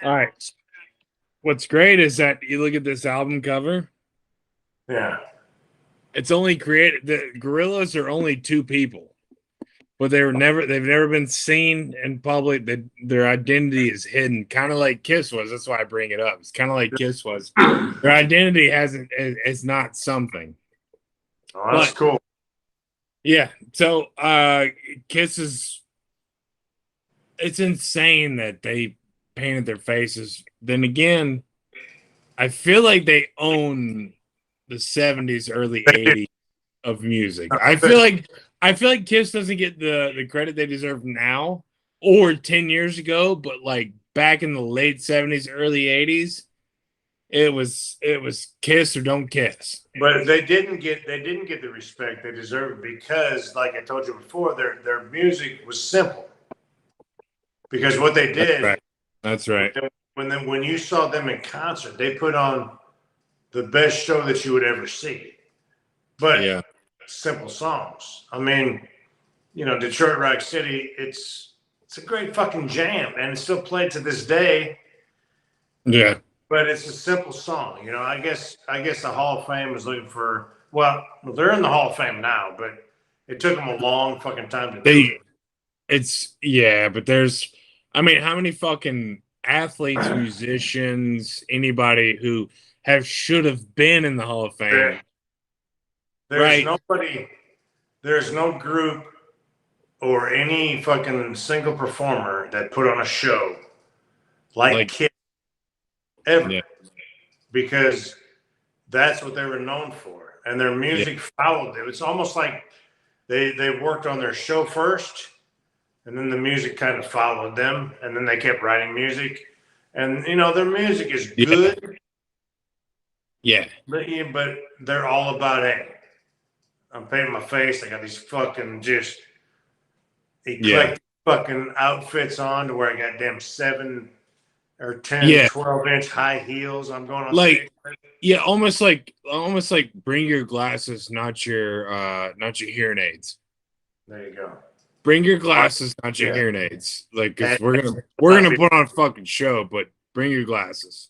All right. What's great is that you look at this album cover. Yeah. It's only created. The Gorillas are only two people, but they've never been seen in public. Their identity is hidden, kind of like Kiss was. That's why I bring it up. It's kind of like Kiss was. Their identity is not something. Oh, that's cool. Yeah. So Kiss is, it's insane that they painted their faces. Then again, I feel like they own the 70s, early 80s of music. I feel like Kiss doesn't get the credit they deserve now or 10 years ago, but like back in the late 70s, early 80s, it was Kiss or don't Kiss. But they didn't get the respect they deserved because, like I told you before, their music was simple. Because what they did, that's right. When you saw them in concert, they put on the best show that you would ever see. But yeah, simple songs. I mean, you know, Detroit Rock City, it's a great fucking jam, and it's still played to this day. Yeah. But it's a simple song. You know, I guess the Hall of Fame is looking for, well, they're in the Hall of Fame now, but it took them a long fucking time to do it. But there's, I mean, how many fucking athletes, musicians, anybody who should have been in the Hall of Fame? There's nobody, there's no group or any fucking single performer that put on a show like Kiss ever, because that's what they were known for, and their music followed them. It's almost like they worked on their show first, and then the music kind of followed them, and then they kept writing music, and you know their music is good, Yeah. But they're all about, hey, I'm painting my face. I got these fucking just eclectic fucking outfits on to where I got damn 7 or 10, 12-inch high heels. I'm going on like stage. yeah, almost like bring your glasses, not your hearing aids. There you go. Bring your glasses, not your hearing aids. Like, because we're gonna put on a fucking show, but bring your glasses.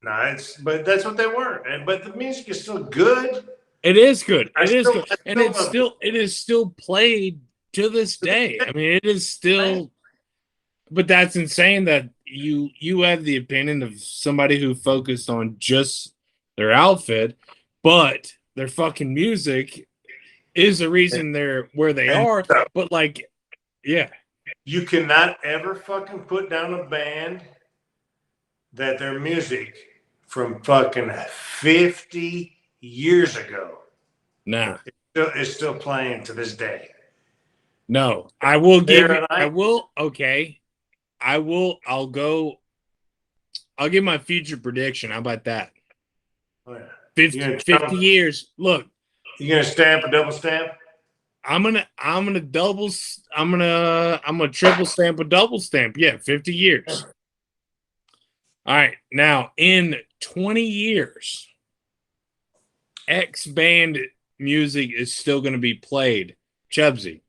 No, but that's what they were. But the music is still good. It is good. It is good, and it is still played to this day. I mean, it is still. But that's insane that you have the opinion of somebody who focused on just their outfit, but their fucking music is the reason they're where they are. But like, yeah, you cannot ever fucking put down a band that their music from fucking 50 years ago. nah, is still playing to this day. No, I will give you. I will. Okay, I will. I'll go. I'll give my future prediction. How about that? Oh, yeah. 50 years. Look, you gonna stamp a double stamp? I'm gonna triple stamp a double stamp. Yeah, 50 years. All right. Now, in 20 years, X band music is still going to be played. Chubbsy,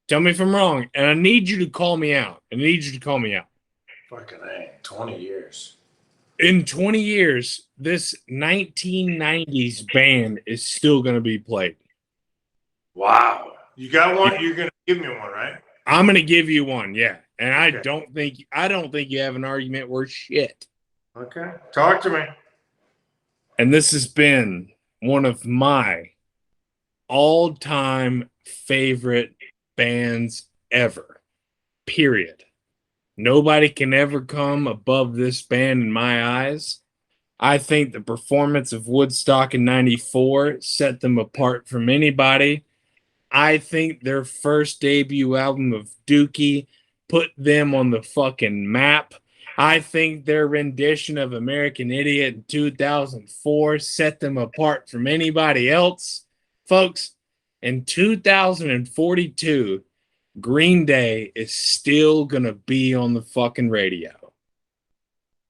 tell me if I'm wrong, and I need you to call me out. Fucking A, 20 years. In 20 years, this 1990s band is still going to be played. Wow. You got one? You're going to give me one, right? I'm going to give you one, yeah. And I don't think you have an argument worth shit. Okay. Talk to me. And this has been one of my all-time favorite bands ever. Period. Nobody can ever come above this band in my eyes. I think the performance of Woodstock in '94 set them apart from anybody. I think their first debut album of Dookie put them on the fucking map. I think their rendition of American Idiot in 2004 set them apart from anybody else. Folks, in 2042, Green Day is still going to be on the fucking radio.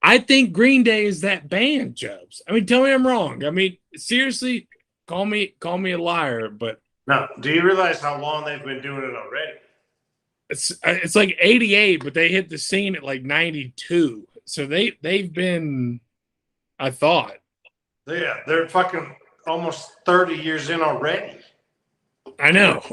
I think Green Day is that band, Chubbs. I mean, tell me I'm wrong. I mean, seriously, call me a liar, but no. Do you realize how long they've been doing it already? It's like 88, but they hit the scene at like 92. So they've been, I thought. Yeah, they're fucking almost 30 years in already. I know.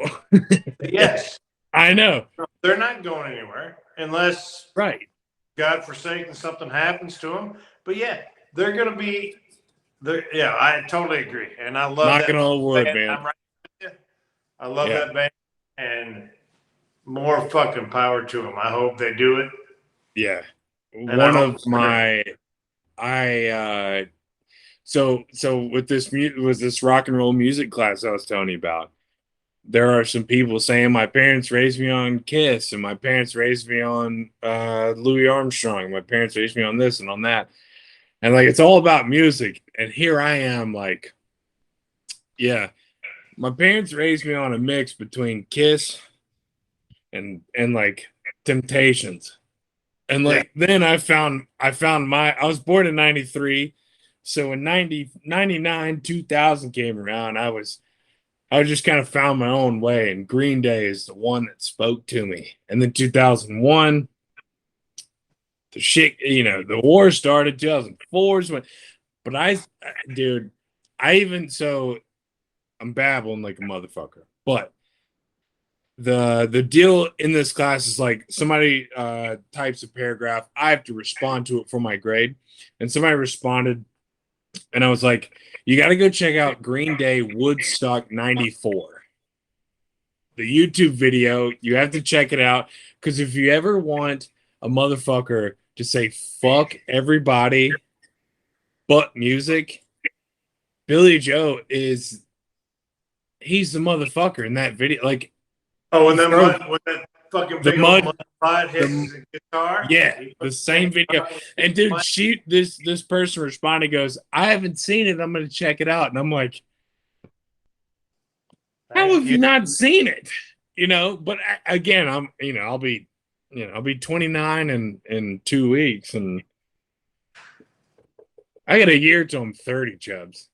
Yes. I know. They're not going anywhere unless, right, God forsaken, something happens to them. But yeah, they're going to be there. Yeah, I totally agree. And I love knocking on wood, man. I'm right with you. I love that band, and more fucking power to them. I hope they do it. Yeah. One of my, so with this rock and roll music class I was telling you about, there are some people saying my parents raised me on Kiss, and my parents raised me on Louis Armstrong. My parents raised me on this and on that. And like, it's all about music. And here I am like, yeah, my parents raised me on a mix between Kiss and like Temptations. And like, then I was born in 93. So in 99, 2000 came around, I just kind of found my own way, and Green Day is the one that spoke to me. And then 2001, the shit, the war started. 2004 is when, but I'm babbling like a motherfucker. But the deal in this class is like, somebody types a paragraph, I have to respond to it for my grade, and somebody responded, and I was like, you got to go check out Green Day Woodstock 94. The YouTube video, you have to check it out, because if you ever want a motherfucker to say fuck everybody but music, Billy Joe he's the motherfucker in that video. Like, oh, and then fucking The big old mud, mud hits the his guitar. yeah, the same video. And dude, this person responded, goes, I haven't seen it. I'm gonna check it out. And I'm like, how have you not seen it? But again, I'll be 29 in 2 weeks, and I got a year till I'm 30, Chubbs.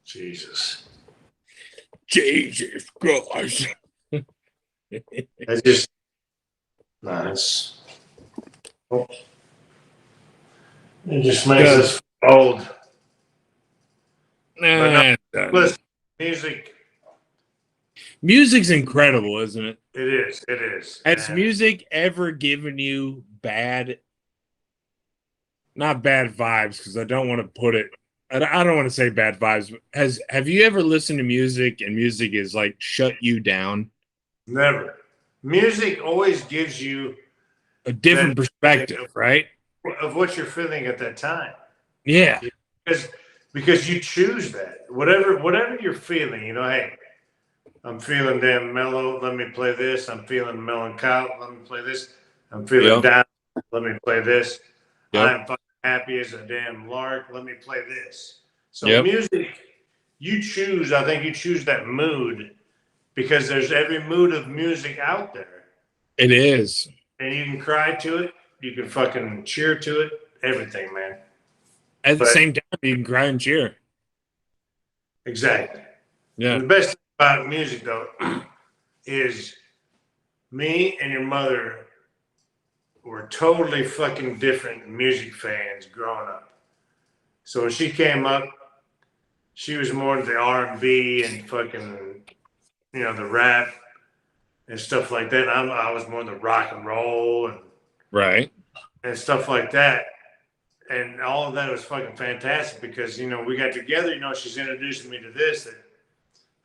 Jesus Christ. That's just nice. It just makes us old. Listen, music's incredible, isn't it? It is. It is. Has music ever given you not bad vibes, because I don't want to put it, I don't want to say bad vibes. Have you ever listened to music and music is like shut you down? Never. Music always gives you a different perspective, right? Of what you're feeling at that time. Yeah. Because you choose that. Whatever you're feeling, hey, I'm feeling damn mellow, let me play this. I'm feeling melancholy, let me play this. I'm feeling down, let me play this. I'm fucking happy as a damn lark, let me play this. So music, I think you choose that mood, because there's every mood of music out there. It is. And you can cry to it, you can fucking cheer to it, everything, man. At the same time, you can cry and cheer. Exactly. Yeah. And the best thing about music, though, is me and your mother were totally fucking different music fans growing up. So when she came up, she was more into the R&B and fucking, the rap and stuff like that. I was more into rock and roll and stuff like that. And all of that was fucking fantastic, because, we got together, she's introducing me to this that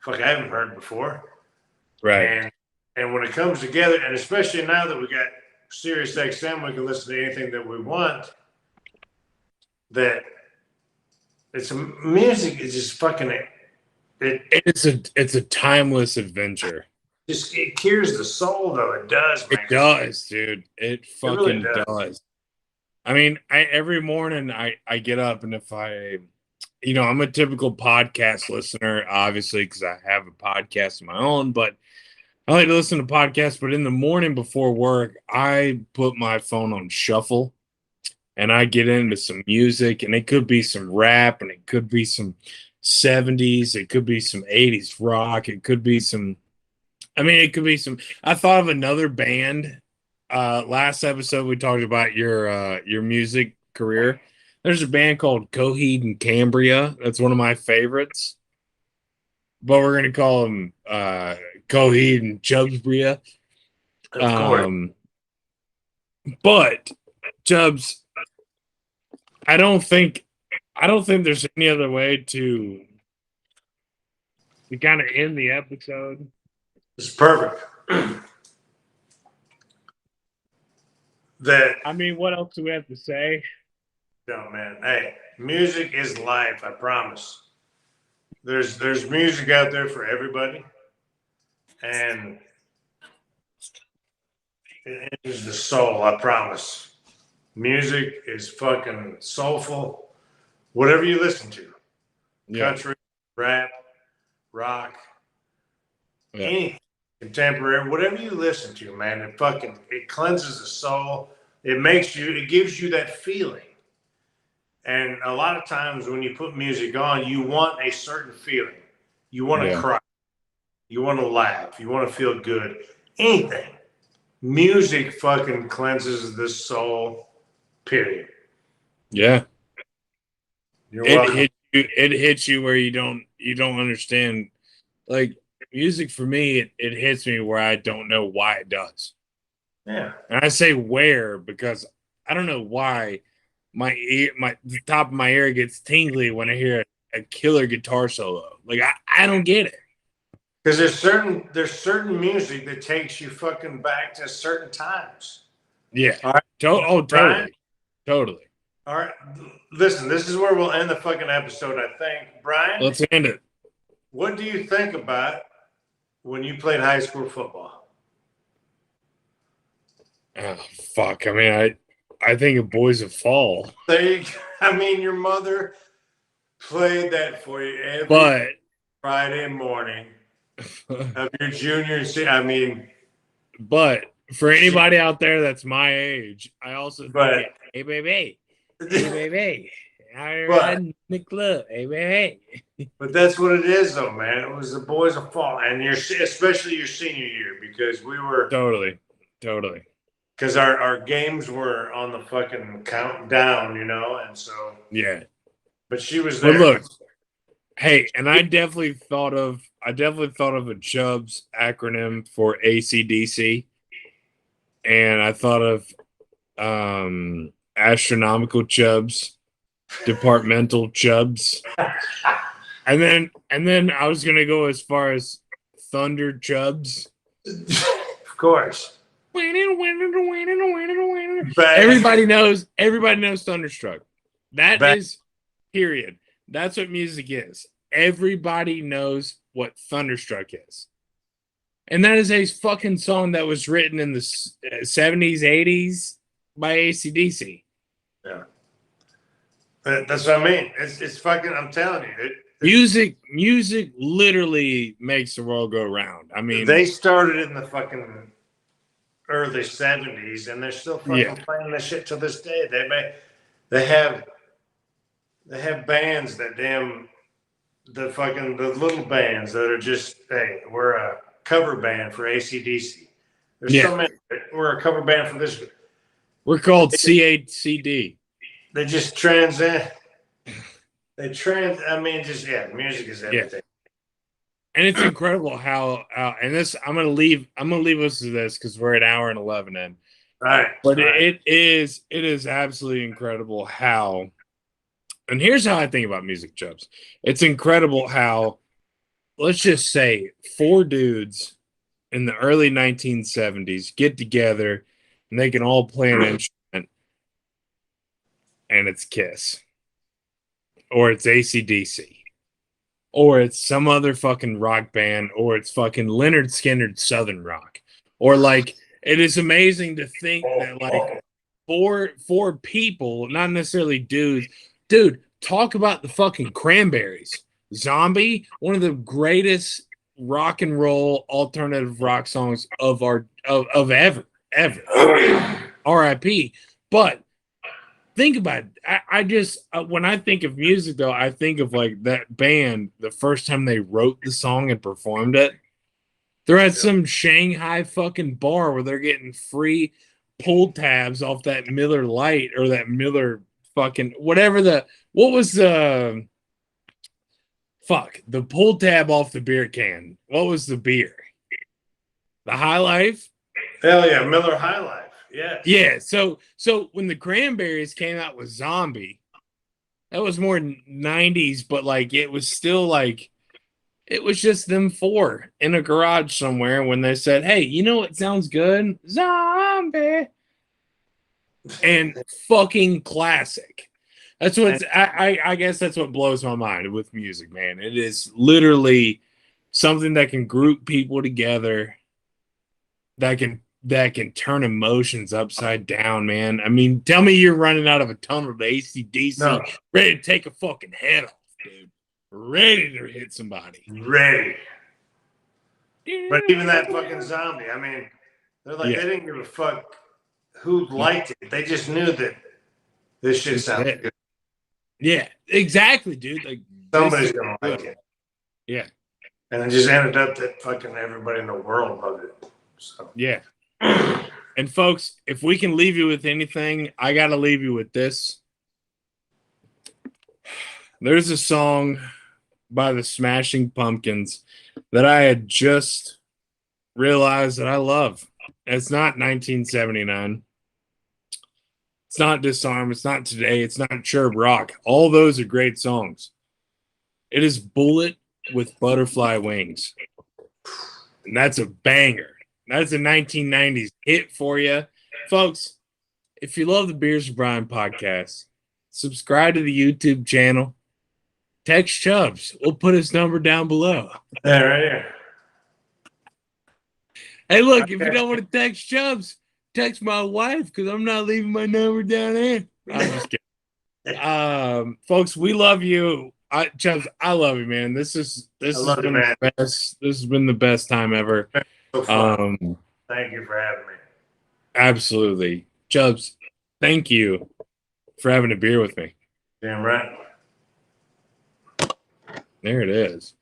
fuck I haven't heard before. Right. And when it comes together, and especially now that we got Sirius XM, we can listen to anything that we want. That music is just fucking it's a timeless adventure. It cures the soul, though. It does, man. It does, dude. It fucking really does. I mean, every morning I get up, and if I'm a typical podcast listener, obviously, because I have a podcast of my own, but I like to listen to podcasts. But in the morning before work, I put my phone on shuffle, and I get into some music, and it could be some rap, and it could be some 70s, it could be some 80s rock, it could be some, I thought of another band. Last episode we talked about your music career. There's a band called Coheed and Cambria. That's one of my favorites. But we're gonna call them Coheed and Chubbs. But Chubbs, I don't think there's any other way to kind of end the episode. It's perfect. What else do we have to say? No, man. Hey, music is life, I promise. There's music out there for everybody. And it is the soul, I promise. Music is fucking soulful. Whatever you listen to. Country, rap, rock, anything. Contemporary, whatever you listen to, man, it cleanses the soul. It gives you that feeling. And a lot of times when you put music on, you want a certain feeling. You want to cry. You want to laugh. You want to feel good. Anything. Music fucking cleanses the soul, period. Yeah. It hits you where you don't understand. Like, music for me, it hits me where I don't know why it does. Yeah. And I say where because I don't know why the top of my ear gets tingly when I hear a killer guitar solo. Like I don't get it. Because there's certain music that takes you fucking back to certain times. Yeah. All right. Totally. Brian? Totally. All right. Listen, this is where we'll end the fucking episode, I think. Brian? Let's end it. What do you think about when you played high school football? Oh fuck! I mean, I think of Boys of Fall, I mean, your mother played that for you every but Friday morning of your junior. I mean, but for anybody out there that's my age, I also think, but hey baby, hey baby, I but in the club, hey baby. but that's what it is, though, man. It was the Boys of Fall, and especially your senior year because we were Totally. because our games were on the fucking countdown, and so. Yeah. But she was But there. look, hey, and I definitely thought of a Chubbs acronym for ACDC, and I thought of astronomical Chubbs, departmental Chubbs, and then I was gonna go as far as Thunder Chubbs. Of course. Everybody knows Thunderstruck. That Back- is period. That's what music is. Everybody knows what Thunderstruck is. And that is a fucking song that was written in the 70s, 80s by ACDC. Yeah. That's what I mean. It's fucking, I'm telling you. Music literally makes the world go round. I mean, they started in the fucking early 70s and they're still fucking playing this shit to this day. They have bands that the little bands that are just, hey, we're a cover band for AC/DC. There's so many. We're a cover band for this. We're called CHCD. They just transcend. I mean, just music is everything. And it's incredible how and this I'm gonna leave us to this because we're at an hour and 11 in. Right. But it is absolutely incredible how, and here's how I think about music, Chubbs. It's incredible how, let's just say, four dudes in the early 1970s get together and they can all play an instrument, and it's Kiss, or it's AC/DC, or it's some other fucking rock band, or it's fucking Leonard Skinner's Southern Rock, or like, it is amazing to think that like four people, not necessarily dudes, dude, talk about the fucking Cranberries Zombie, one of the greatest rock and roll alternative rock songs of ever RIP. But think about it. I just when I think of music, though, I think of like that band the first time they wrote the song and performed it. They're at some Shanghai fucking bar where they're getting free pull tabs off that Miller Lite or that Miller fucking whatever what was the pull tab off the beer can. What was the beer? The High Life? Hell yeah, Miller High Life. Yeah. Yeah. So when the Cranberries came out with Zombie, that was more 90s, but like it was still like it was just them four in a garage somewhere when they said, hey, you know what sounds good? Zombie. And fucking classic. That's what I guess that's what blows my mind with music, man. It is literally something that can group people together, that can turn emotions upside down, man. I mean, tell me you're running out of a tunnel to AC/DC, ready to take a fucking head off, dude. Ready to hit somebody. Ready. But even that fucking Zombie, I mean, they're like, they didn't give a fuck who liked it. They just knew that this shit sounded good. Yeah, exactly, dude. Like somebody's gonna like it. Yeah. And it just ended up that fucking everybody in the world loved it. So yeah. And folks, if we can leave you with anything, I gotta leave you with this. There's a song by the Smashing Pumpkins that I had just realized that I love. It's not 1979. It's not Disarm. It's not Today. It's not Chirp Rock. All those are great songs. It is Bullet with Butterfly Wings. And that's a banger. That's a 1990s hit for you. Folks, if you love the Beers with Brian podcast, subscribe to the YouTube channel. Text Chubbs. We'll put his number down below. Yeah, right here. Hey, look, if you don't want to text Chubbs, text my wife because I'm not leaving my number down there. I'm just kidding. Folks, we love you. Chubbs, I love you, man. This has been the best. This has been the best time ever. So fun. Thank you for having me. Absolutely. Chubbs, thank you for having a beer with me. Damn right. There it is.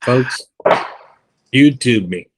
Folks, YouTube me.